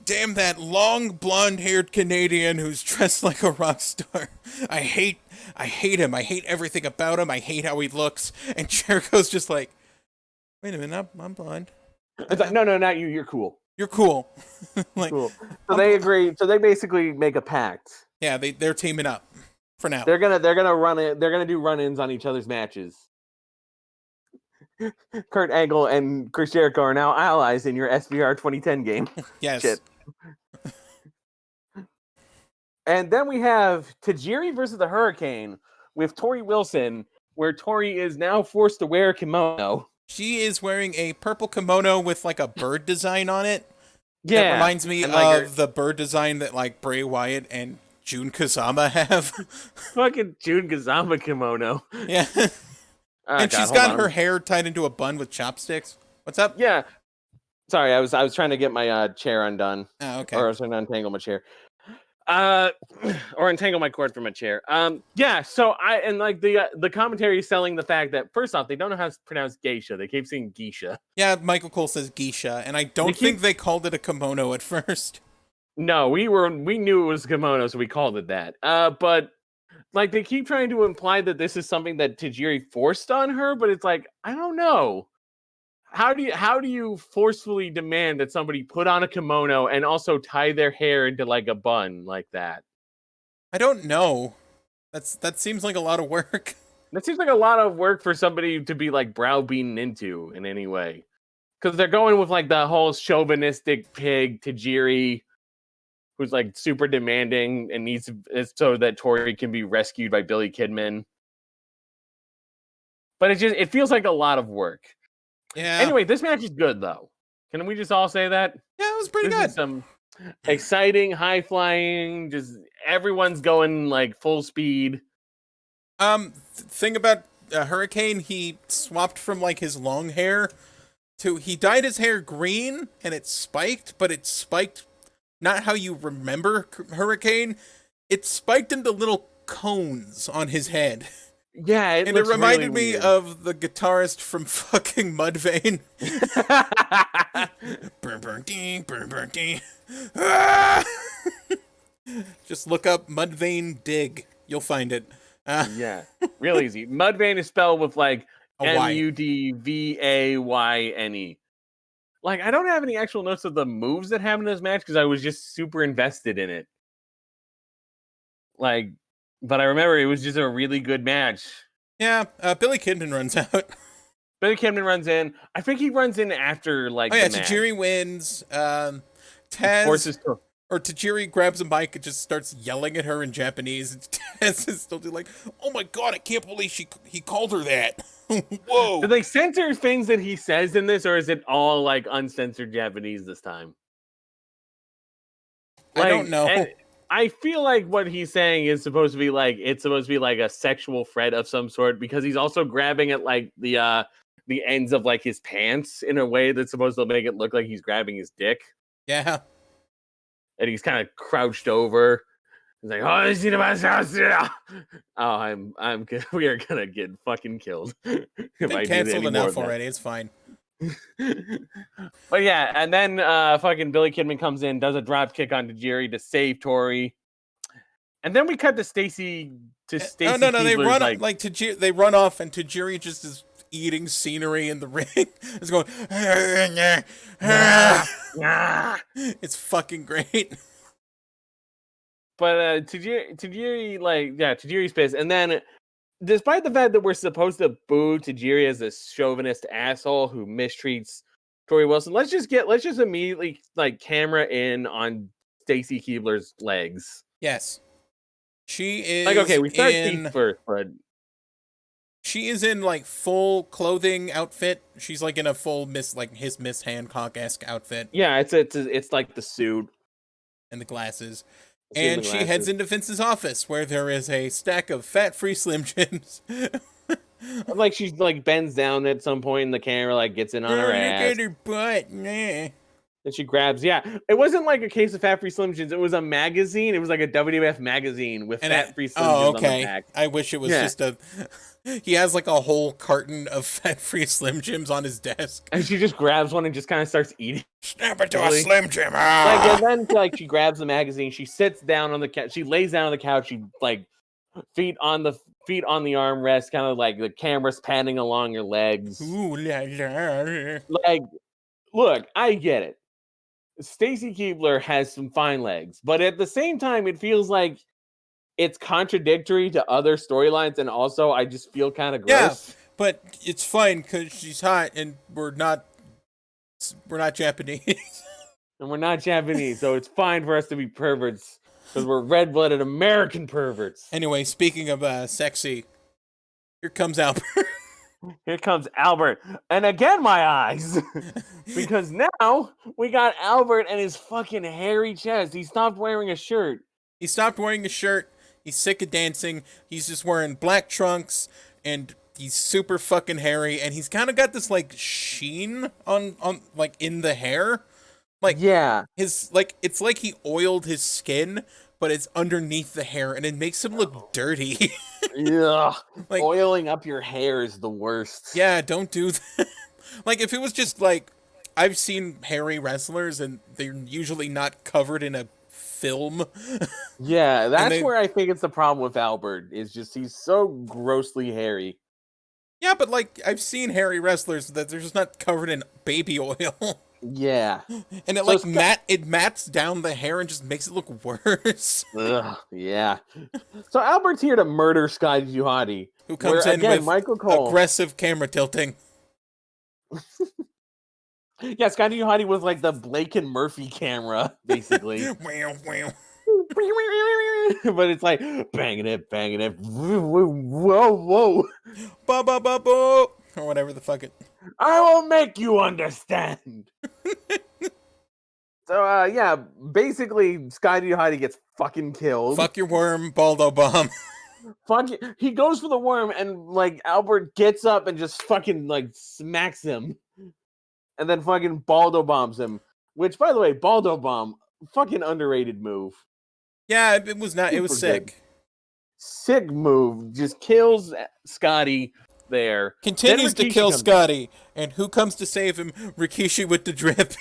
damn that long blonde-haired Canadian who's dressed like a rock star. I hate him. I hate everything about him. I hate how he looks. And Jericho's just like, wait a minute, I'm blind. It's like, no, not you. You're cool. You're cool. Like, cool. So they agree. So they basically make a pact. Yeah, they're teaming up for now. They're gonna run it. They're gonna do run-ins on each other's matches. Kurt Angle and Chris Jericho are now allies in your SVR 2010 game. Yes. Shit. And then we have Tajiri versus the Hurricane with Tori Wilson, where Tori is now forced to wear a kimono. She is wearing a purple kimono with like a bird design on it. Yeah. That reminds me of the bird design that like Bray Wyatt and Jun Kazama have. Fucking Jun Kazama kimono. Yeah. And she's got her hair tied into a bun with chopsticks. What's up? Yeah. Sorry, I was trying to get my chair undone. Oh, okay. Or I was trying to untangle my chair. Or untangle my cord from my chair. Yeah, so the commentary is selling the fact that first off, they don't know how to pronounce geisha. They keep saying geisha. Yeah, Michael Cole says geisha, and I don't think they called it a kimono at first. No, we knew it was a kimono, so we called it that. But like they keep trying to imply that this is something that Tajiri forced on her, but it's like, I don't know. How do you forcefully demand that somebody put on a kimono and also tie their hair into like a bun like that? I don't know. That seems like a lot of work. That seems like a lot of work for somebody to be like browbeaten into in any way. Because they're going with like the whole chauvinistic pig Tajiri, who's like super demanding and needs so that Tori can be rescued by Billy Kidman. But it feels like a lot of work. Yeah. Anyway, this match is good though. Can we just all say that? Yeah, it was pretty good. Is some exciting, high flying, just everyone's going like full speed. Thing about Hurricane, he swapped from like his long hair to he dyed his hair green and it spiked, but it spiked not how you remember Hurricane. It spiked into little cones on his head. Yeah, and it reminded me of the guitarist from fucking Mudvayne. Burn, burn, ding, burn, burn, ding. Ah! Just look up Mudvayne Dig. You'll find it. Yeah, real easy. Mudvayne is spelled with like Mudvayne. Like, I don't have any actual notes of the moves that happened in this match because I was just super invested in it. Like, but I remember it was just a really good match. Yeah, Billy Kidman runs out. Billy Kidman runs in. I think he runs in after, like, the match. Tajiri wins. Taz... Or Tajiri grabs a mic and just starts yelling at her in Japanese. And Taz is still like, oh my god, I can't believe he called her that. Whoa. Do they censor things that he says in this, or is it all, like, uncensored Japanese this time? Like, I don't know. I feel like what he's saying is supposed to be like a sexual threat of some sort because he's also grabbing at like the ends of like his pants in a way that's supposed to make it look like he's grabbing his dick. Yeah. And he's kind of crouched over. He's like, "Oh, is it my house?" Oh, we are gonna get fucking killed. They canceled enough already. It's fine. But yeah, and then fucking Billy Kidman comes in, does a drop kick on Tajiri to save Tori, and then we cut to Stacy. No, they run like Tajiri. They run off, and Tajiri just is eating scenery in the ring. It's going. It's fucking great. But Tajiri's pissed, and then. Despite the fact that we're supposed to boo Tajiri as a chauvinist asshole who mistreats Tori Wilson. Let's just immediately like camera in on Stacy Keibler's legs. Yes. She is like, okay, we start feet first, but she is in like full clothing outfit. She's like in a full Miss Hancock-esque outfit. Yeah, it's like the suit and the glasses. And she heads into Vince's office where there is a stack of fat-free Slim Jims. like she like bends down at some point and the camera like gets in on her ass. Look at her butt. Nah. And she grabs, it wasn't like a case of fat-free Slim Jims. It was a magazine. It was like a WWF magazine with fat-free Slim Jims on the back. I wish it was just a... He has like a whole carton of fat-free Slim Jims on his desk. And she just grabs one and just kind of starts eating. Snap it to a Slim Jim. And then she grabs the magazine. She sits down on the couch. She lays down on the couch. She like feet on the armrest, kind of like the camera's panning along her legs. Ooh la la. Like, look, I get it. Stacy Keibler has some fine legs, but at the same time, it feels like it's contradictory to other storylines, and also I just feel kind of gross. Yeah, but it's fine because she's hot, and we're not Japanese. And we're not Japanese, so it's fine for us to be perverts because we're red-blooded American perverts. Anyway, speaking of sexy, here comes Albert. Here comes Albert. And again, my eyes. Because now we got Albert and his fucking hairy chest. He stopped wearing a shirt. He's sick of dancing. He's just wearing black trunks and he's super fucking hairy. And he's kind of got this like sheen on like in the hair. Like, yeah, it's like he oiled his skin, but it's underneath the hair and it makes him look dirty. Yeah, like oiling up your hair is the worst. Yeah, don't do that. Like if it was just like, I've seen hairy wrestlers and they're usually not covered in a film. Yeah, that's where I think it's the problem with Albert, is just he's so grossly hairy. Yeah, but like I've seen hairy wrestlers that they're just not covered in baby oil. Yeah, and it it mats down the hair and just makes it look worse. Ugh, yeah. So Albert's here to murder Scotty Duhati, who comes in with Michael Cole. Aggressive camera tilting. Yeah, Scotty Duhati was like the Blake and Murphy camera, basically. But it's like banging it, whoa, ba ba ba ba, or whatever the fuck it. I will make you understand. So yeah, basically Scotty Duhati gets fucking killed. Fuck your worm, Baldo bomb. He goes for the worm and like Albert gets up and just fucking like smacks him. And then fucking Baldo bombs him. Which, by the way, Baldo bomb, fucking underrated move. Yeah, it was not. It was sick. Good. Sick move. Just kills Scotty there. Continues to kill Scotty. And who comes to save him? Rikishi with the drip.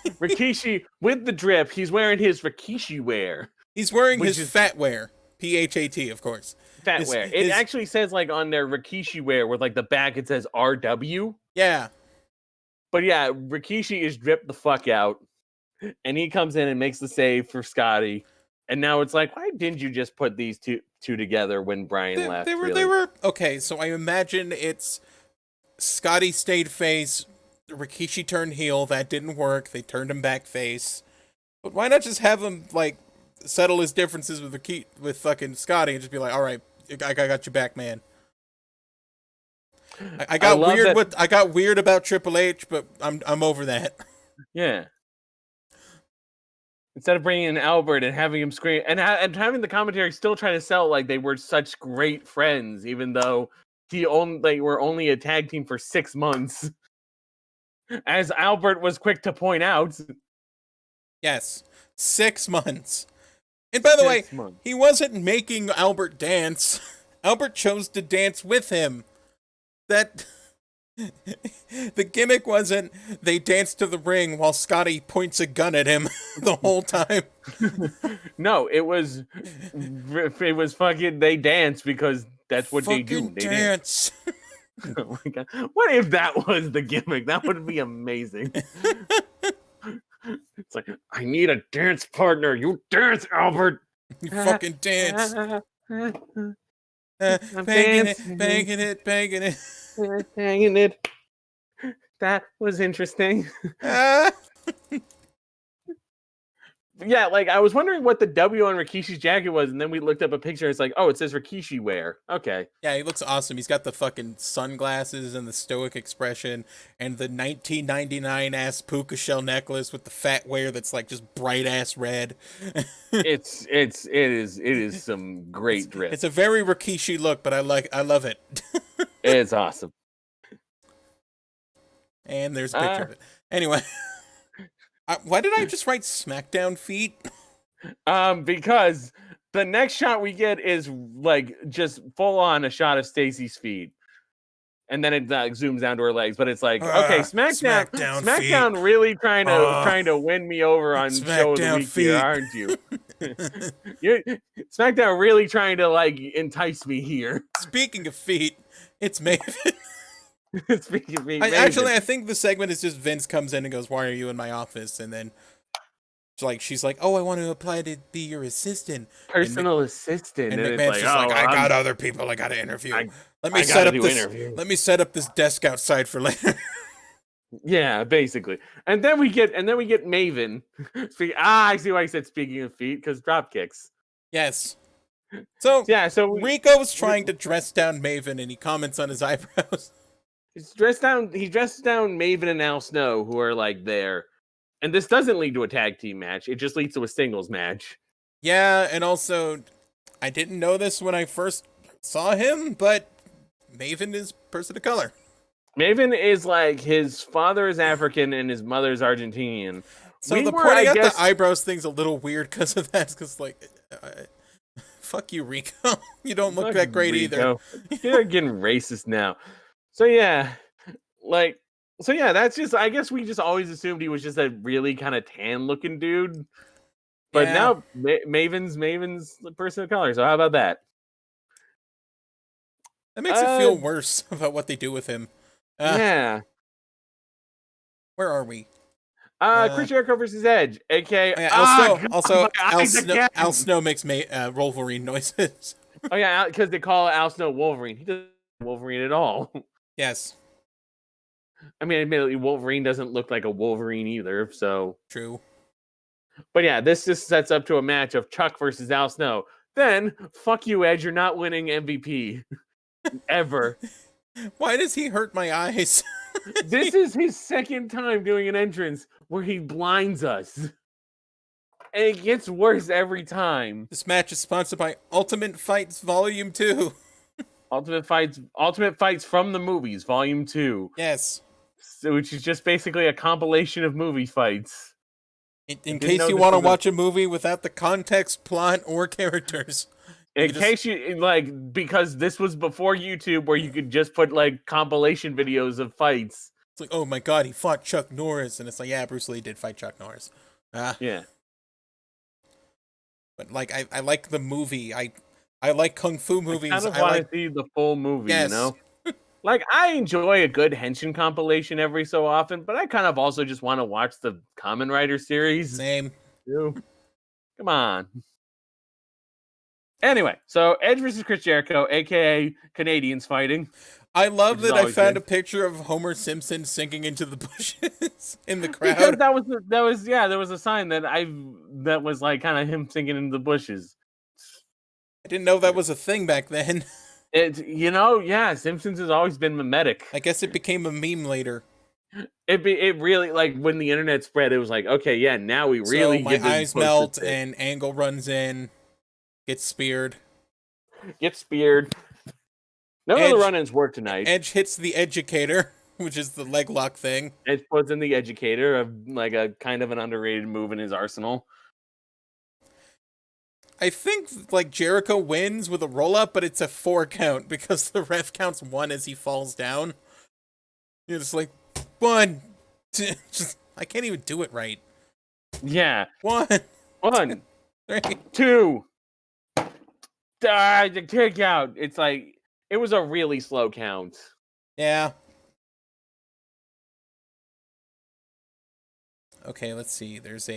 Rikishi with the drip. He's wearing his Rikishi wear. He's wearing his fat wear. PHAT, of course. Fat wear. It actually says like on their Rikishi wear with like the back it says RW. Yeah. But yeah, Rikishi is dripped the fuck out. And he comes in and makes the save for Scotty. And now it's like, why didn't you just put these two together when Brian left? They were okay, so I imagine it's Scotty stayed face, Rikishi turned heel, that didn't work, they turned him back face. But why not just have him like settle his differences with fucking Scotty and just be like, all right, I got you back, man. I got weird about Triple H, but I'm over that. Yeah. Instead of bringing in Albert and having him scream and having the commentary still try to sell like they were such great friends, even though they were only a tag team for 6 months, as Albert was quick to point out. Yes, 6 months. And by the way, he wasn't making Albert dance. Albert chose to dance with him. That the gimmick wasn't they danced to the ring while Scotty points a gun at him the whole time. No, it was fucking they dance because that's what they do. They dance. Oh my God. What if that was the gimmick? That would be amazing. It's like, I need a dance partner. You dance, Albert. You fucking dance. Banging it. Hanging it. That was interesting. Ah. Yeah, like I was wondering what the W on Rikishi's jacket was, and then we looked up a picture. It's like, oh, it says Rikishi wear. Okay. Yeah, he looks awesome. He's got the fucking sunglasses and the stoic expression and the 1999 ass puka shell necklace with the fat wear that's like just bright ass red. it is some great drip. It's a very Rikishi look, but I love it. It's awesome. And there's a picture of it. Anyway, why did I just write SmackDown feet? Because the next shot we get is like just full on a shot of Stacy's feet, and then it zooms down to her legs. But it's like, okay, SmackDown really trying to win me over on Show of the Week here, aren't you? SmackDown really trying to like entice me here. Speaking of feet, it's Maven. Speaking of feet, I think the segment is just Vince comes in and goes, "Why are you in my office?" And then she's like, "Oh, I want to apply to be your assistant, personal assistant." And McMahon's just like, "I got other people I got to interview. Let me set up this desk outside for later." Yeah, basically. And then we get Maven. I see why he said speaking of feet, because drop kicks. Yes. So Rico's trying to dress down Maven, and he comments on his eyebrows. He dresses down Maven and Al Snow, who are like there. And this doesn't lead to a tag team match. It just leads to a singles match. Yeah, and also, I didn't know this when I first saw him, but Maven is person of color. Maven is like, his father is African and his mother's Argentinian. So the pointing out the eyebrows thing's a little weird because of that. Because fuck you, Rico. You don't look that great either. You're getting racist now. So yeah, that's just, I guess we just always assumed he was just a really kind of tan looking dude. But now Maven's the person of color. So how about that? That makes it feel worse about what they do with him. Yeah. Where are we? Chris Jericho versus Edge, aka Al Snow makes Wolverine noises. Oh yeah, because they call Al Snow Wolverine. He doesn't Wolverine at all. Yes. I mean, admittedly, Wolverine doesn't look like a Wolverine either, so... True. But yeah, this just sets up to a match of Chuck versus Al Snow. Then, fuck you, Edge, you're not winning MVP. Ever. Why does he hurt my eyes? This is his second time doing an entrance where he blinds us. And it gets worse every time. This match is sponsored by Ultimate Fights Volume 2. Ultimate Fights from the movies, Volume 2. Yes. So, which is just basically a compilation of movie fights. In case you want to watch a movie without the context, plot, or characters. Because this was before YouTube where you could just put, compilation videos of fights. It's like, oh my god, he fought Chuck Norris. And it's like, yeah, Bruce Lee did fight Chuck Norris. Yeah. But, I like the movie. I like kung fu movies. I kind of want to see the full movie, yes. You know? I enjoy a good Henshin compilation every so often, but I kind of also just want to watch the Kamen Rider series. Same. Come on. Anyway, so Edge versus Chris Jericho, a.k.a. Canadians fighting. I love that I found a picture of Homer Simpson sinking into the bushes in the crowd. Because there was a sign that was kind of him sinking into the bushes. I didn't know that was a thing back then. Simpsons has always been mimetic. I guess it became a meme later. It really, when the internet spread, it was like, okay, yeah, now we really my eyes melt and Angle runs in, gets speared. None of the run-ins work tonight. Edge hits the educator, which is the leg lock thing. Edge puts in the educator, a kind of an underrated move in his arsenal. I think Jericho wins with a roll up, but it's a 4 count because the ref counts 1 as he falls down. You're just like 1. I can't even do it right. Yeah. 1, 3, 2. The kick out. It's it was a really slow count. Yeah. Okay, let's see. There's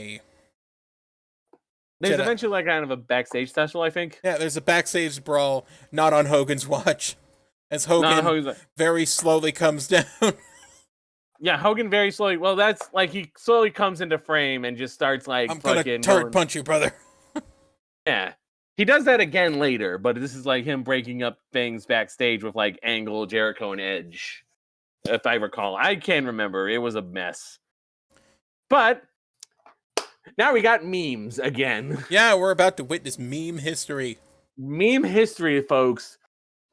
eventually kind of a backstage special, I think. Yeah, there's a backstage brawl, not on Hogan's watch, as Hogan very slowly comes down. Yeah, Hogan very slowly. Well, that's like he slowly comes into frame and just starts like I'm gonna fucking turd punch you, brother. Yeah. He does that again later, but this is like him breaking up things backstage with like Angle, Jericho, and Edge. If I recall. I can't remember. It was a mess. But now we got memes again. Yeah, we're about to witness meme history. Meme history, folks.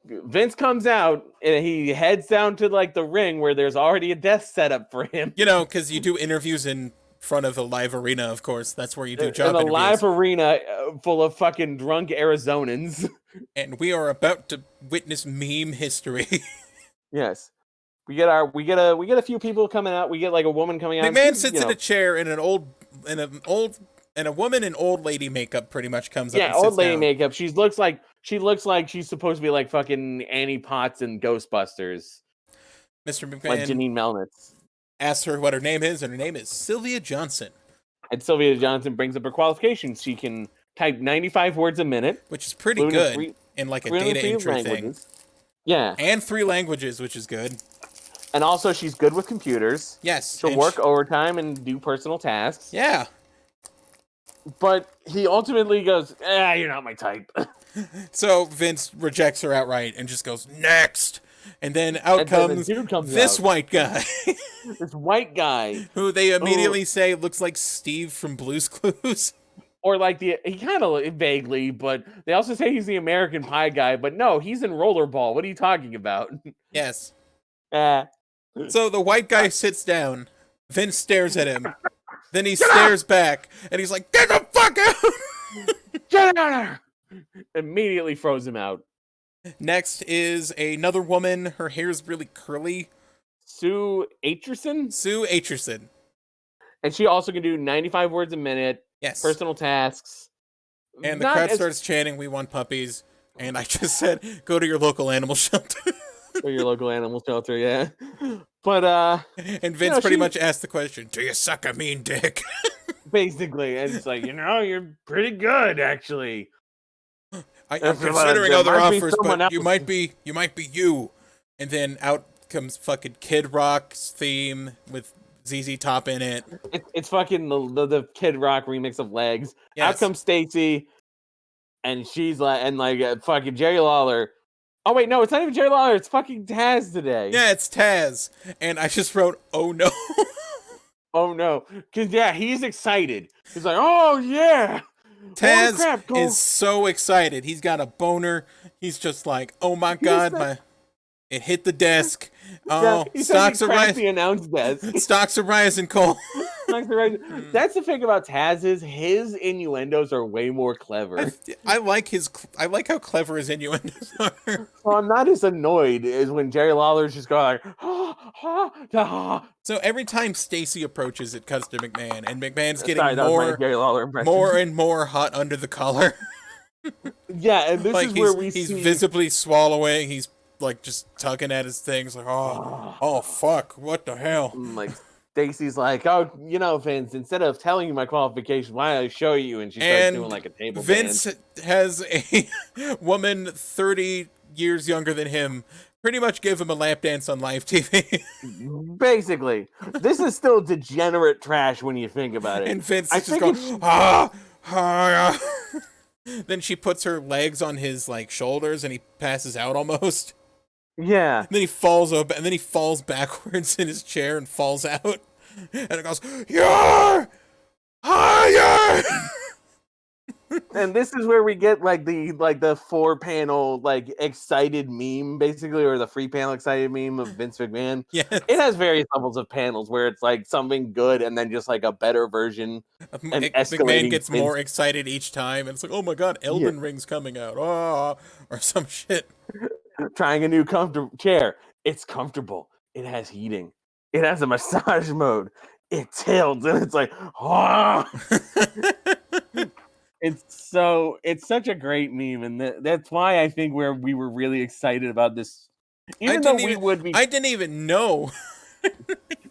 Vince comes out and he heads down to like the ring where there's already a desk set up for him. You know, because you do interviews in front of a live arena, of course. That's where you do job in a interviews. live arena full of fucking drunk Arizonans. And we are about to witness meme history. Yes. We get a few people coming out. We get like a woman coming out. McMahon sits in a chair and a woman in old lady makeup pretty much comes up. Yeah, and old sits lady down. makeup. She looks like she's supposed to be like fucking Annie Potts in Ghostbusters. Mr. McMahon Like Janine Melnitz. asks her what her name is, and her name is Sylvia Johnson. And Sylvia Johnson brings up her qualifications. She can type 95 words a minute, which is pretty good in like a data entry thing. Yeah, and 3 languages, which is good. And also, she's good with computers. Yes, she'll work overtime and do personal tasks. Yeah, but he ultimately goes, "You're not my type." So Vince rejects her outright and just goes next. And then out comes this white guy. This white guy. Who they immediately say looks like Steve from Blue's Clues. Or like he kind of vaguely, but they also say he's the American Pie guy. But no, he's in Rollerball. What are you talking about? Yes. So the white guy sits down. Vince stares at him. Then he stares back. And he's like, get the fuck out! Get out of here! Immediately froze him out. Next is another woman. Her hair's really curly. Sue Aitchison? Sue Aitchison. And she also can do 95 words a minute. Yes. Personal tasks. And the crowd starts chanting, we want puppies. And I just said, go to your local animal shelter. Or your local animal shelter, yeah. But, and Vince pretty much asked the question, do you suck a mean dick? Basically. And it's like, you're pretty good, actually. I'm considering other offers, but you might be you. And then out comes fucking Kid Rock's theme with ZZ Top in it. It's fucking the Kid Rock remix of Legs. Yes. Out comes Stacy, and she's like, fucking Jerry Lawler. Oh wait, no, it's not even Jerry Lawler. It's fucking Taz today. Yeah, it's Taz. And I just wrote, oh no. Oh no, because he's excited. He's like, oh yeah. Taz is so excited. He's got a boner. He's just like, oh my god, it hit the desk. Oh, stocks are rising. Stocks are rising, Cole. That's the thing about Taz is his innuendos are way more clever. I like how clever his innuendos are. So I'm not as annoyed as when Jerry Lawler's just going like, So every time Stacy approaches, it cuts to McMahon, and McMahon's getting more and more hot under the collar. Yeah, and this is where he's visibly swallowing. He's like just tugging at his things, like oh fuck, what the hell? Like Stacy's like, oh, Vince, instead of telling you my qualifications, why don't I show you? And she starts doing like a table Vince has a woman 30 years younger than him pretty much give him a lap dance on live TV. Basically, this is still degenerate trash when you think about it. And Vince is just going, Then she puts her legs on his like shoulders, and he passes out almost. Yeah. And then he falls up, and then he falls backwards in his chair and falls out. And it goes, you're higher. And this is where we get like the 4-panel like excited meme, basically, or the 3-panel excited meme of Vince McMahon. Yeah. It has various levels of panels where it's like something good and then just like a better version. And McMahon gets more excited each time, and it's like, oh my god, Elden Ring's coming out, or some shit. Trying a new comfortable chair. It's comfortable. It has heating. It has a massage mode. It tilts, and it's like, It's such a great meme, and that's why I think we were really excited about this. I didn't even know.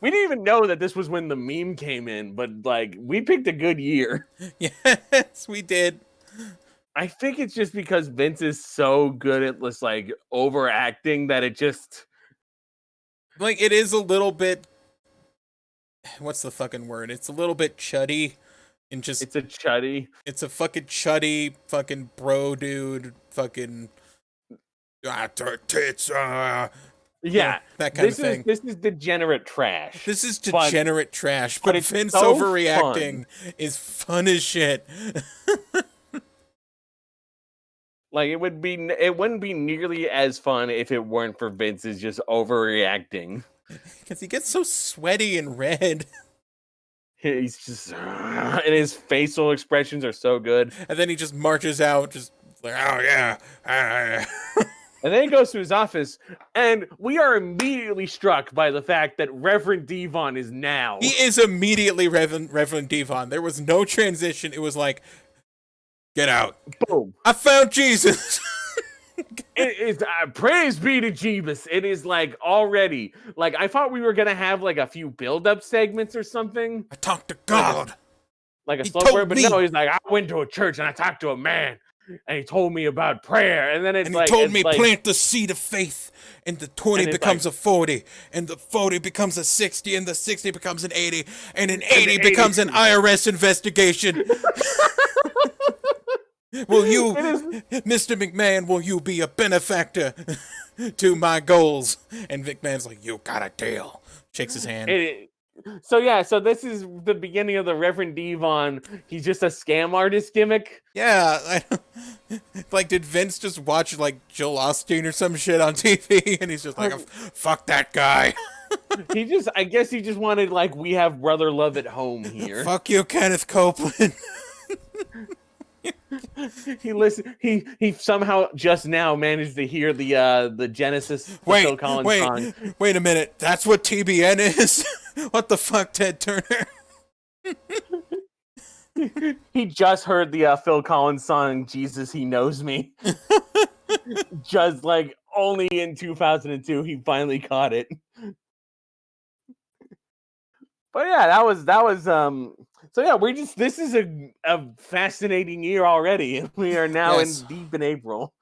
We didn't even know that this was when the meme came in, but like we picked a good year. Yes, we did. I think it's just because Vince is so good at this like overacting that it just like it is a little bit what's the fucking word? It's a little bit chuddy and just It's a chuddy. it's a fucking chuddy fucking bro dude fucking tits Yeah, that kind of thing. This is degenerate trash. This is degenerate trash, but it's Vince so overreacting is fun as shit. Like it wouldn't be nearly as fun if it weren't for Vince's just overreacting. Because he gets so sweaty and red. He's just and his facial expressions are so good. And then he just marches out, just like, oh yeah. And then he goes to his office, and we are immediately struck by the fact that Reverend Devon is now. He is immediately Reverend Devon. There was no transition. It was like, get out. Boom. I found Jesus. It is praise be to Jeebus. It is like already like I thought we were gonna have like a few build-up segments or something. I talked to God. Like a He slow told prayer, but me. no, he's like, I went to a church and I talked to a man and he told me about prayer. And then it's And like he told me like, plant the seed of faith, and the 20 And it's becomes like- a 40, and the 40 becomes a 60, and the 60 becomes an 80, and an 80 the becomes 80. an IRS investigation. Will you, It is- Mr. McMahon, will you be a benefactor to my goals? And McMahon's like, you got a deal. Shakes his hand. So this is the beginning of the Reverend Devon. He's just a scam artist gimmick. Yeah, like, did Vince just watch, like, Joel Osteen or some shit on TV? And he's just like, fuck that guy. I guess he just wanted, like, we have brother love at home here. Fuck you, Kenneth Copeland. He somehow just now managed to hear the Genesis Phil Collins song. Wait a minute. That's what TBN is? What the fuck, Ted Turner? He just heard the Phil Collins song "Jesus He Knows Me." Just like only in 2002 he finally caught it. But yeah, that was so yeah, this is a fascinating year already. We are now deep in April.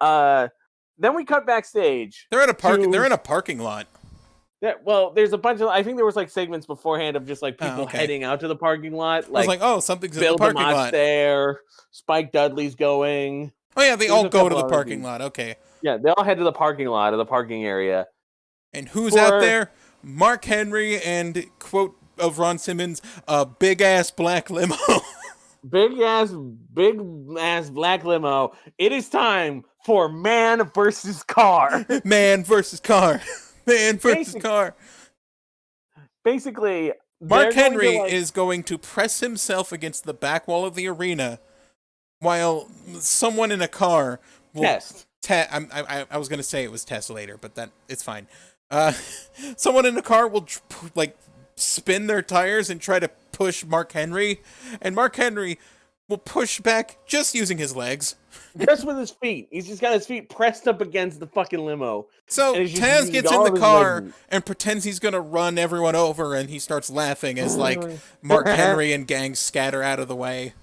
Then we cut backstage. They're in a parking lot. Yeah, well, there's a bunch of I think there was like segments beforehand of just like people heading out to the parking lot. I was like, oh, something's in Bill the parking DeMott's lot. there. Spike Dudley's going. Oh yeah, they There's all a go to couple the other parking things. lot. Okay. Yeah, they all head to the parking lot of the parking area. And who's out there? Mark Henry and, quote of Ron Simmons, a big ass black limo. big ass black limo. It is time for man versus car. Man versus car. Man versus car. Basically, Mark Henry is going to press himself against the back wall of the arena while someone in a car will test. I was going to say it was Tess later, but it's fine. Someone in a car will like spin their tires and try to push Mark Henry, and Mark Henry will push back just using his legs. Just with his feet. He's just got his feet pressed up against the fucking limo. So Taz gets in the car and pretends he's gonna run everyone over, and he starts laughing as like Mark Henry and gang scatter out of the way.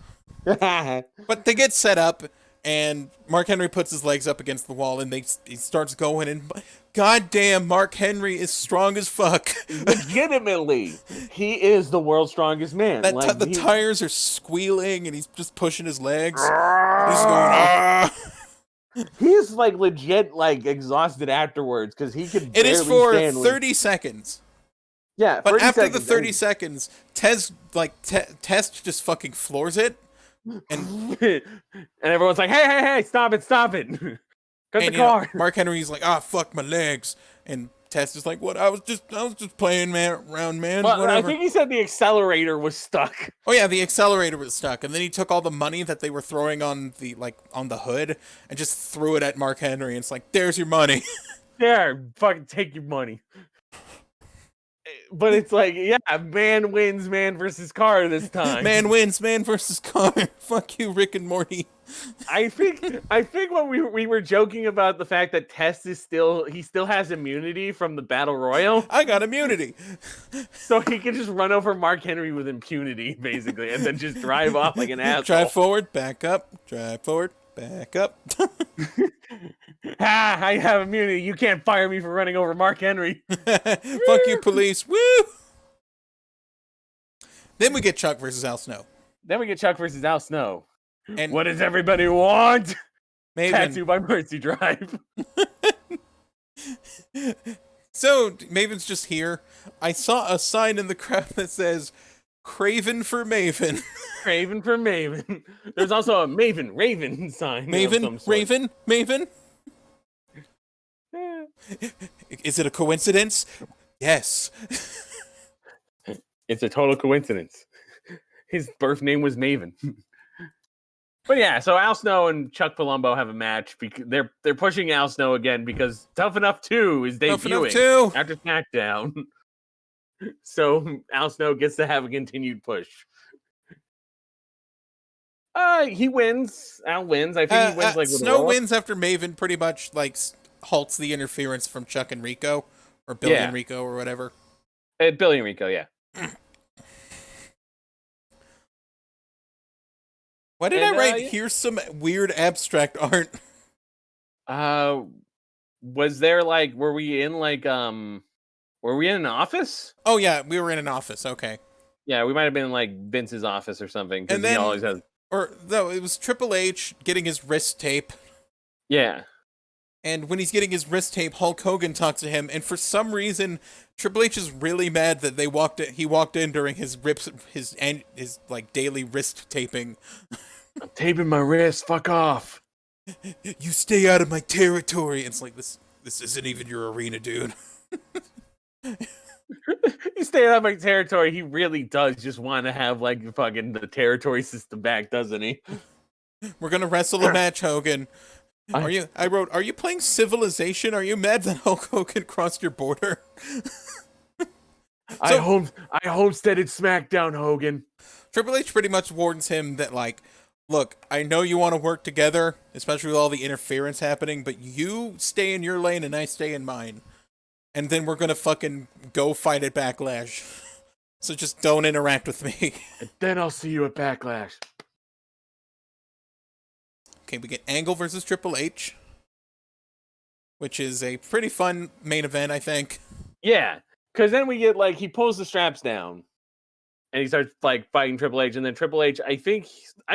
But they get set up, and Mark Henry puts his legs up against the wall, and he starts going, and goddamn, Mark Henry is strong as fuck. Legitimately, he is the world's strongest man. The tires are squealing, and he's just pushing his legs. He's going, ah. He's like legit, like exhausted afterwards because he could. It is for 30 seconds. Yeah, but after the 30 seconds, Tess just fucking floors it, and everyone's like, "Hey, stop it!" Cut the car. Mark Henry's like, fuck my legs, and Tess is like, what? I was just playing around, man. Well, whatever. I think he said the accelerator was stuck. Oh yeah, the accelerator was stuck, and then he took all the money that they were throwing on the hood and just threw it at Mark Henry, and it's like, there's your money. There, fucking take your money. But it's like, yeah, man wins, man versus car this time. Man wins, man versus car. Fuck you, Rick and Morty. I think when we were joking about the fact that Tess he still has immunity from the battle royal. I got immunity, so he can just run over Mark Henry with impunity, basically, and then just drive off like an asshole. Drive forward, back up. Drive forward, back up. I have immunity. You can't fire me for running over Mark Henry. Fuck you, police. Woo! Then we get Chuck versus Al Snow. Then we get Chuck versus Al Snow. And what does everybody want? Maven. Tattoo by Mercy Drive. So, Maven's just here. I saw a sign in the crowd that says, Craven for Maven. Craven for Maven. There's also a Maven, Raven sign. Maven, Raven, Maven. Is it a coincidence? Yes. It's a total coincidence. His birth name was Maven. But yeah, so Al Snow and Chuck Palumbo have a match. Because they're pushing Al Snow again because Tough Enough 2 is debuting after SmackDown. So Al Snow gets to have a continued push. He wins. Al wins. I think he wins like with Snow wins after Maven pretty much like halts the interference from Chuck and Rico, or Billy and Rico, or whatever. Billy and Rico, yeah. Why did I write, here's some weird abstract art? Was there like, were we in an office? Oh yeah, we were in an office, okay. Yeah, we might have been in like Vince's office or something, because he always has... Or, no, it was Triple H getting his wrist tape. Yeah. And when he's getting his wrist tape, Hulk Hogan talks to him, and for some reason, Triple H is really mad that he walked in during his like daily wrist taping. I'm taping my wrist. Fuck off. You stay out of my territory. It's like this isn't even your arena, dude. You stay out of my territory. He really does just want to have like fucking the territory system back, doesn't he? We're gonna wrestle a match, Hogan. Are you playing Civilization? Are you mad that Hulk Hogan crossed your border? I homesteaded SmackDown, Hogan. Triple H pretty much warns him that, like, look, I know you want to work together, especially with all the interference happening, but you stay in your lane and I stay in mine. And then we're gonna fucking go fight at Backlash. So just don't interact with me. And then I'll see you at Backlash. Okay, we get Angle versus Triple H, which is a pretty fun main event, I think. Yeah, because then we get, like, he pulls the straps down, and he starts, like, fighting Triple H, and then Triple H, I think,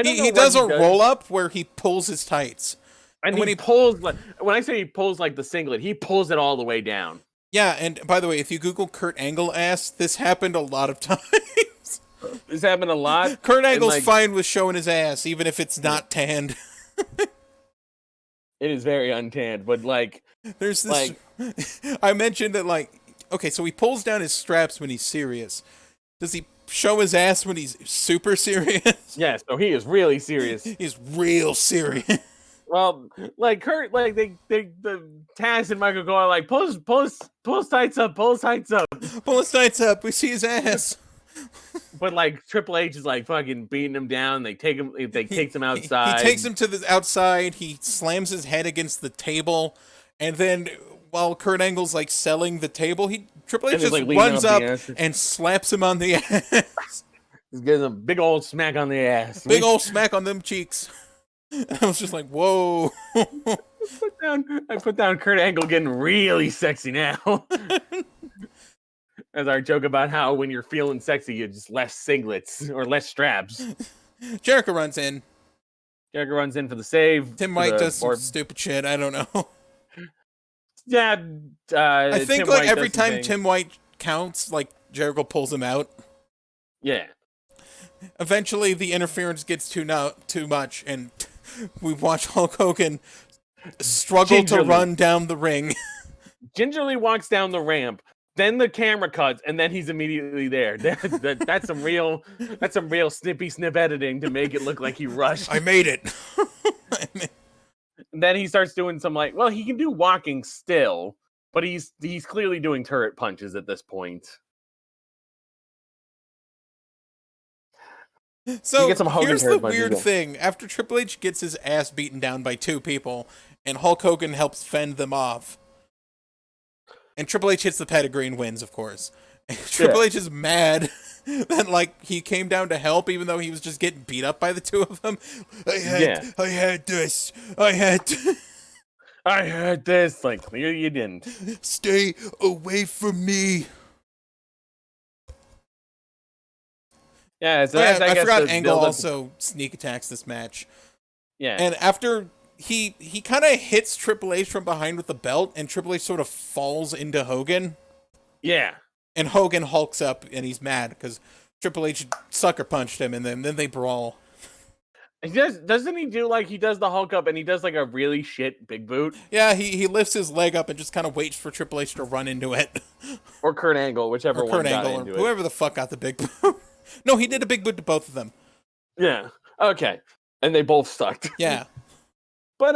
he does a roll-up where he pulls his tights. And when he pulls, like, when I say he pulls, like, the singlet, he pulls it all the way down. Yeah, and by the way, if you Google Kurt Angle ass, this happened a lot of times. This happened a lot? Kurt Angle's fine with showing his ass, even if it's not tanned. It is very untanned, but like there's this like, I mentioned that, like, okay, so he pulls down his straps when he's serious. Does he show his ass when he's super serious? Yeah, so he is really serious. He's real serious. Well, like Kurt, like the Taz and Michael go like pull his tights up, pull his tights up. Pull his tights up, we see his ass. But like Triple H is like fucking beating him down. They takes him outside. He takes him to the outside. He slams his head against the table, and then while Kurt Angle's like selling the table, Triple H just like runs up and slaps him on the ass. He gives him a big old smack on the ass. Big old smack on them cheeks. And I was just like, whoa. I put down Kurt Angle getting really sexy now. As our joke about how when you're feeling sexy, you just less singlets or less straps. Jericho runs in. Jericho runs in for the save. Tim White does some stupid shit. I don't know. Yeah. I think like every time Tim White counts, like Jericho pulls him out. Yeah. Eventually, the interference gets too much, and we watch Hulk Hogan struggle to run down the ring. Gingerly walks down the ramp. Then the camera cuts, and then he's immediately there. That's some real snippy snip editing to make it look like he rushed. I made it. And then he starts doing some like, well, he can do walking still, but he's clearly doing turret punches at this point. So here's the weird thing: after Triple H gets his ass beaten down by two people, and Hulk Hogan helps fend them off. And Triple H hits the pedigree and wins, of course. And Triple H is mad that, like, he came down to help, even though he was just getting beat up by the two of them. I had this. Like, clearly you didn't. Stay away from me. Yeah, so I guess forgot the Angle build-up- also sneak attacks this match. Yeah. And after he kind of hits Triple H from behind with the belt, and Triple H sort of falls into Hogan. Yeah. And Hogan hulks up, and he's mad because Triple H sucker punched him, and then they brawl. Doesn't he do like he does the Hulk up and he does like a really shit big boot? Yeah, he lifts his leg up and just kind of waits for Triple H to run into it. Or Kurt Angle, whichever Or one Kurt got Angle, or into it. whoever the fuck got the big boot. No, he did a big boot to both of them. Yeah. Okay. And they both sucked. Yeah. But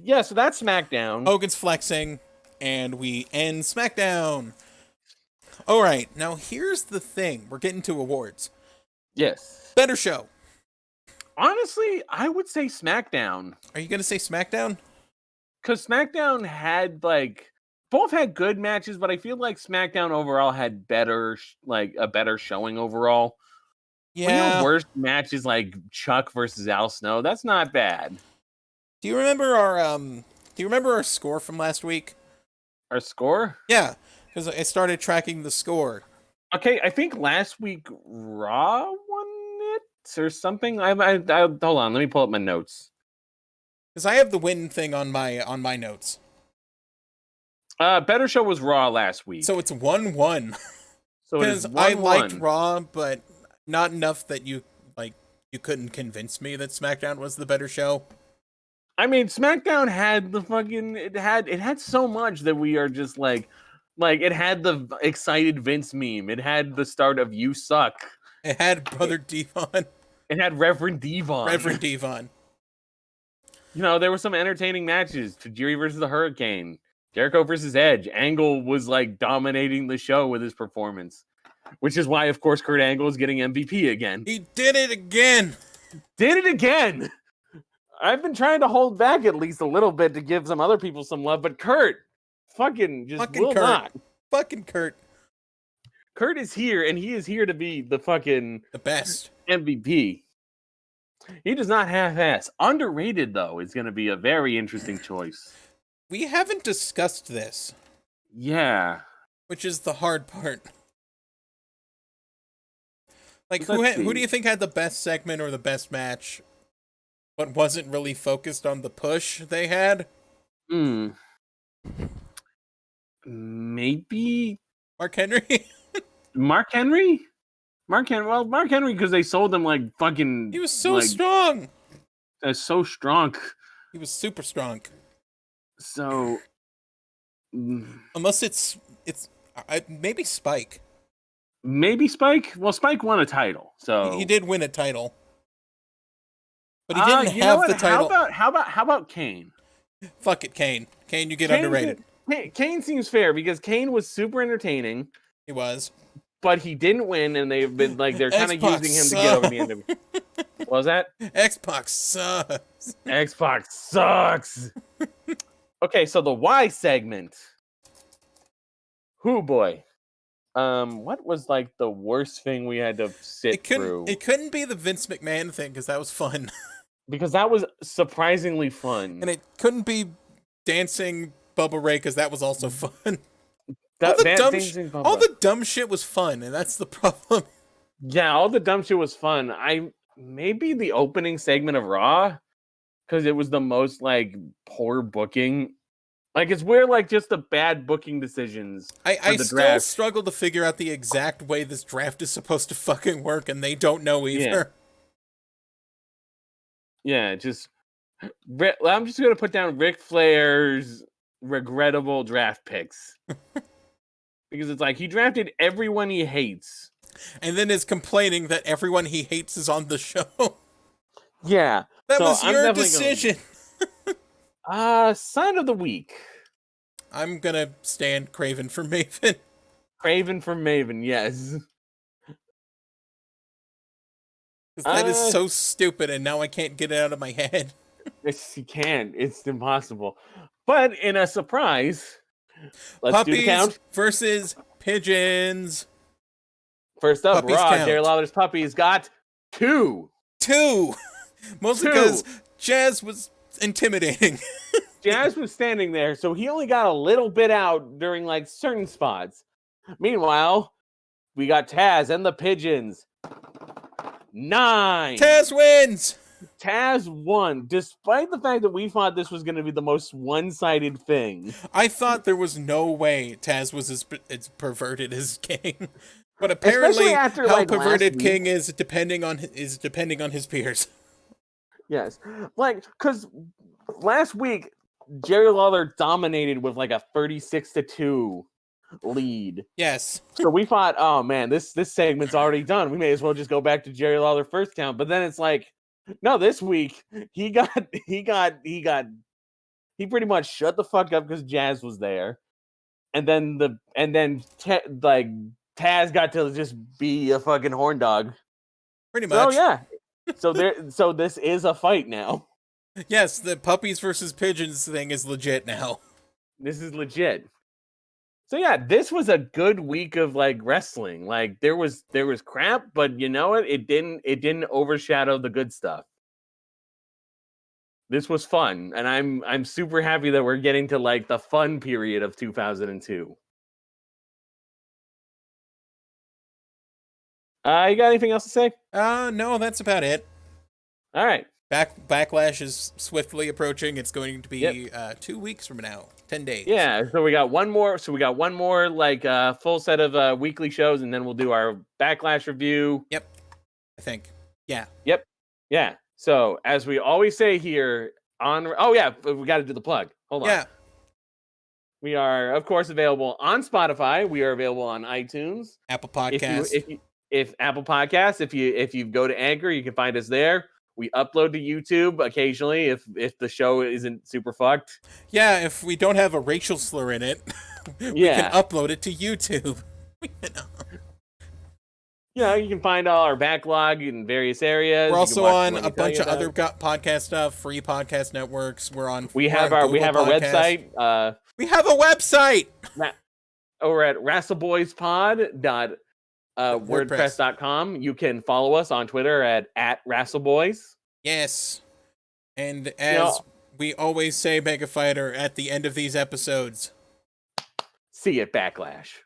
yeah, so that's SmackDown. Hogan's flexing, and we end SmackDown. All right, now here's the thing. We're getting to awards. Yes. Better show. Honestly, I would say SmackDown. Are you going to say SmackDown? Because SmackDown had both had good matches, but I feel like SmackDown overall had a better showing overall. Yeah. Your worst match is like Chuck versus Al Snow. That's not bad. Do you remember our score from last week? Our score? Yeah, because I started tracking the score. Okay, I think last week Raw won it or something. I hold on, let me pull up my notes. Because I have the win thing on my notes. Better show was Raw last week. So it's 1-1. So Because I liked Raw, but not enough that you couldn't convince me that SmackDown was the better show. I mean, SmackDown had the fucking it had so much that we are just like it had the excited Vince meme. It had the start of "You Suck." It had Brother Devon. It had Reverend Devon. Reverend Devon. You know, there were some entertaining matches. Tajiri versus the Hurricane. Jericho versus Edge. Angle was like dominating the show with his performance. Which is why, of course, Kurt Angle is getting MVP again. He did it again. Did it again. I've been trying to hold back at least a little bit to give some other people some love, but Kurt fucking will Kurt. not. Fucking Kurt. Kurt is here, and he is here to be the best MVP. He does not half-ass. Underrated, though, is going to be a very interesting choice. We haven't discussed this. Yeah. Which is the hard part. Like, who do you think had the best segment or the best match, but wasn't really focused on the push they had? Maybe Mark Henry? Mark Henry? Mark Henry, because they sold him like fucking... He was so strong! So strong. He was super strong. So... Unless it's maybe Spike. Maybe Spike? Well, Spike won a title, so... He did win a title. But he didn't have the title. How about Kane? Fuck it, Kane. Kane, you get underrated. Kane seems fair because Kane was super entertaining. He was. But he didn't win, and they've been like they're kind of using him to get over the end of it. What was that? XPAC sucks. XPAC sucks. Okay, so the Y segment. Whoo boy. What was like the worst thing we had to sit through? It couldn't be the Vince McMahon thing because that was fun. Because that was surprisingly fun. And it couldn't be dancing Bubba Ray because that was also fun. All the dumb shit was fun, and that's the problem. Yeah, all the dumb shit was fun. Maybe the opening segment of Raw, because it was the most like poor booking. Like it's where like just the bad booking decisions. I still struggle to figure out the exact way this draft is supposed to fucking work, and they don't know either. Yeah, I'm just gonna put down Ric Flair's regrettable draft picks. Because it's like he drafted everyone he hates. And then is complaining that everyone he hates is on the show. Yeah. That was your decision. Sign of the week. I'm gonna stand Craven for Maven. Craven for Maven, yes. That is so stupid, and now I can't get it out of my head. Yes, you can. It's impossible. But in a surprise, let's Puppies do the count. Versus pigeons. First up, Puppies Raw. count. Jerry Lawler's Puppies got 2. Mostly because Jazz was intimidating. Jazz was standing there, so he only got a little bit out during like certain spots. Meanwhile, we got Taz and the Pigeons 9. Taz wins. Taz won, despite the fact that we thought this was going to be the most one-sided thing. I thought there was no way Taz was as perverted as King, but apparently, after, how like, perverted last King is depending on his peers. Yes, like because last week Jerry Lawler dominated with like a 36-2 lead. Yes. So we thought, oh man, this segment's already done. We may as well just go back to Jerry Lawler first count. But then it's like, no, this week he pretty much shut the fuck up because Jazz was there, and then Taz got to just be a fucking horn dog. Pretty much. Oh yeah. So this is a fight now. Yes, the puppies versus pigeons thing is legit now. This is legit. So yeah, this was a good week of like wrestling. Like there was crap, but you know what? It didn't overshadow the good stuff. This was fun, and I'm super happy that we're getting to like the fun period of 2002. You got anything else to say? No, that's about it. All right. Backlash is swiftly approaching. It's going to be 2 weeks from now, 10 days. Yeah, so we got one more. Like full set of weekly shows, and then we'll do our Backlash review. Yep, I think. Yeah. Yep. Yeah. So as we always say here on, we got to do the plug. Hold on. Yeah. We are of course available on Spotify. We are available on iTunes, Apple Podcasts. If Apple Podcasts, if you go to Anchor, you can find us there. We upload to YouTube occasionally if the show isn't super fucked. Yeah, if we don't have a racial slur in it, we can upload it to YouTube. Yeah, you can find all our backlog in various areas. We're also on a bunch of other podcast stuff, free podcast networks. We're on. We have our website. We have a website over at wrassleboys.wordpress.com. You can follow us on Twitter at Wrassleboys. Yes, and as we always say, Mega Fighter, at the end of these episodes, see you at Backlash.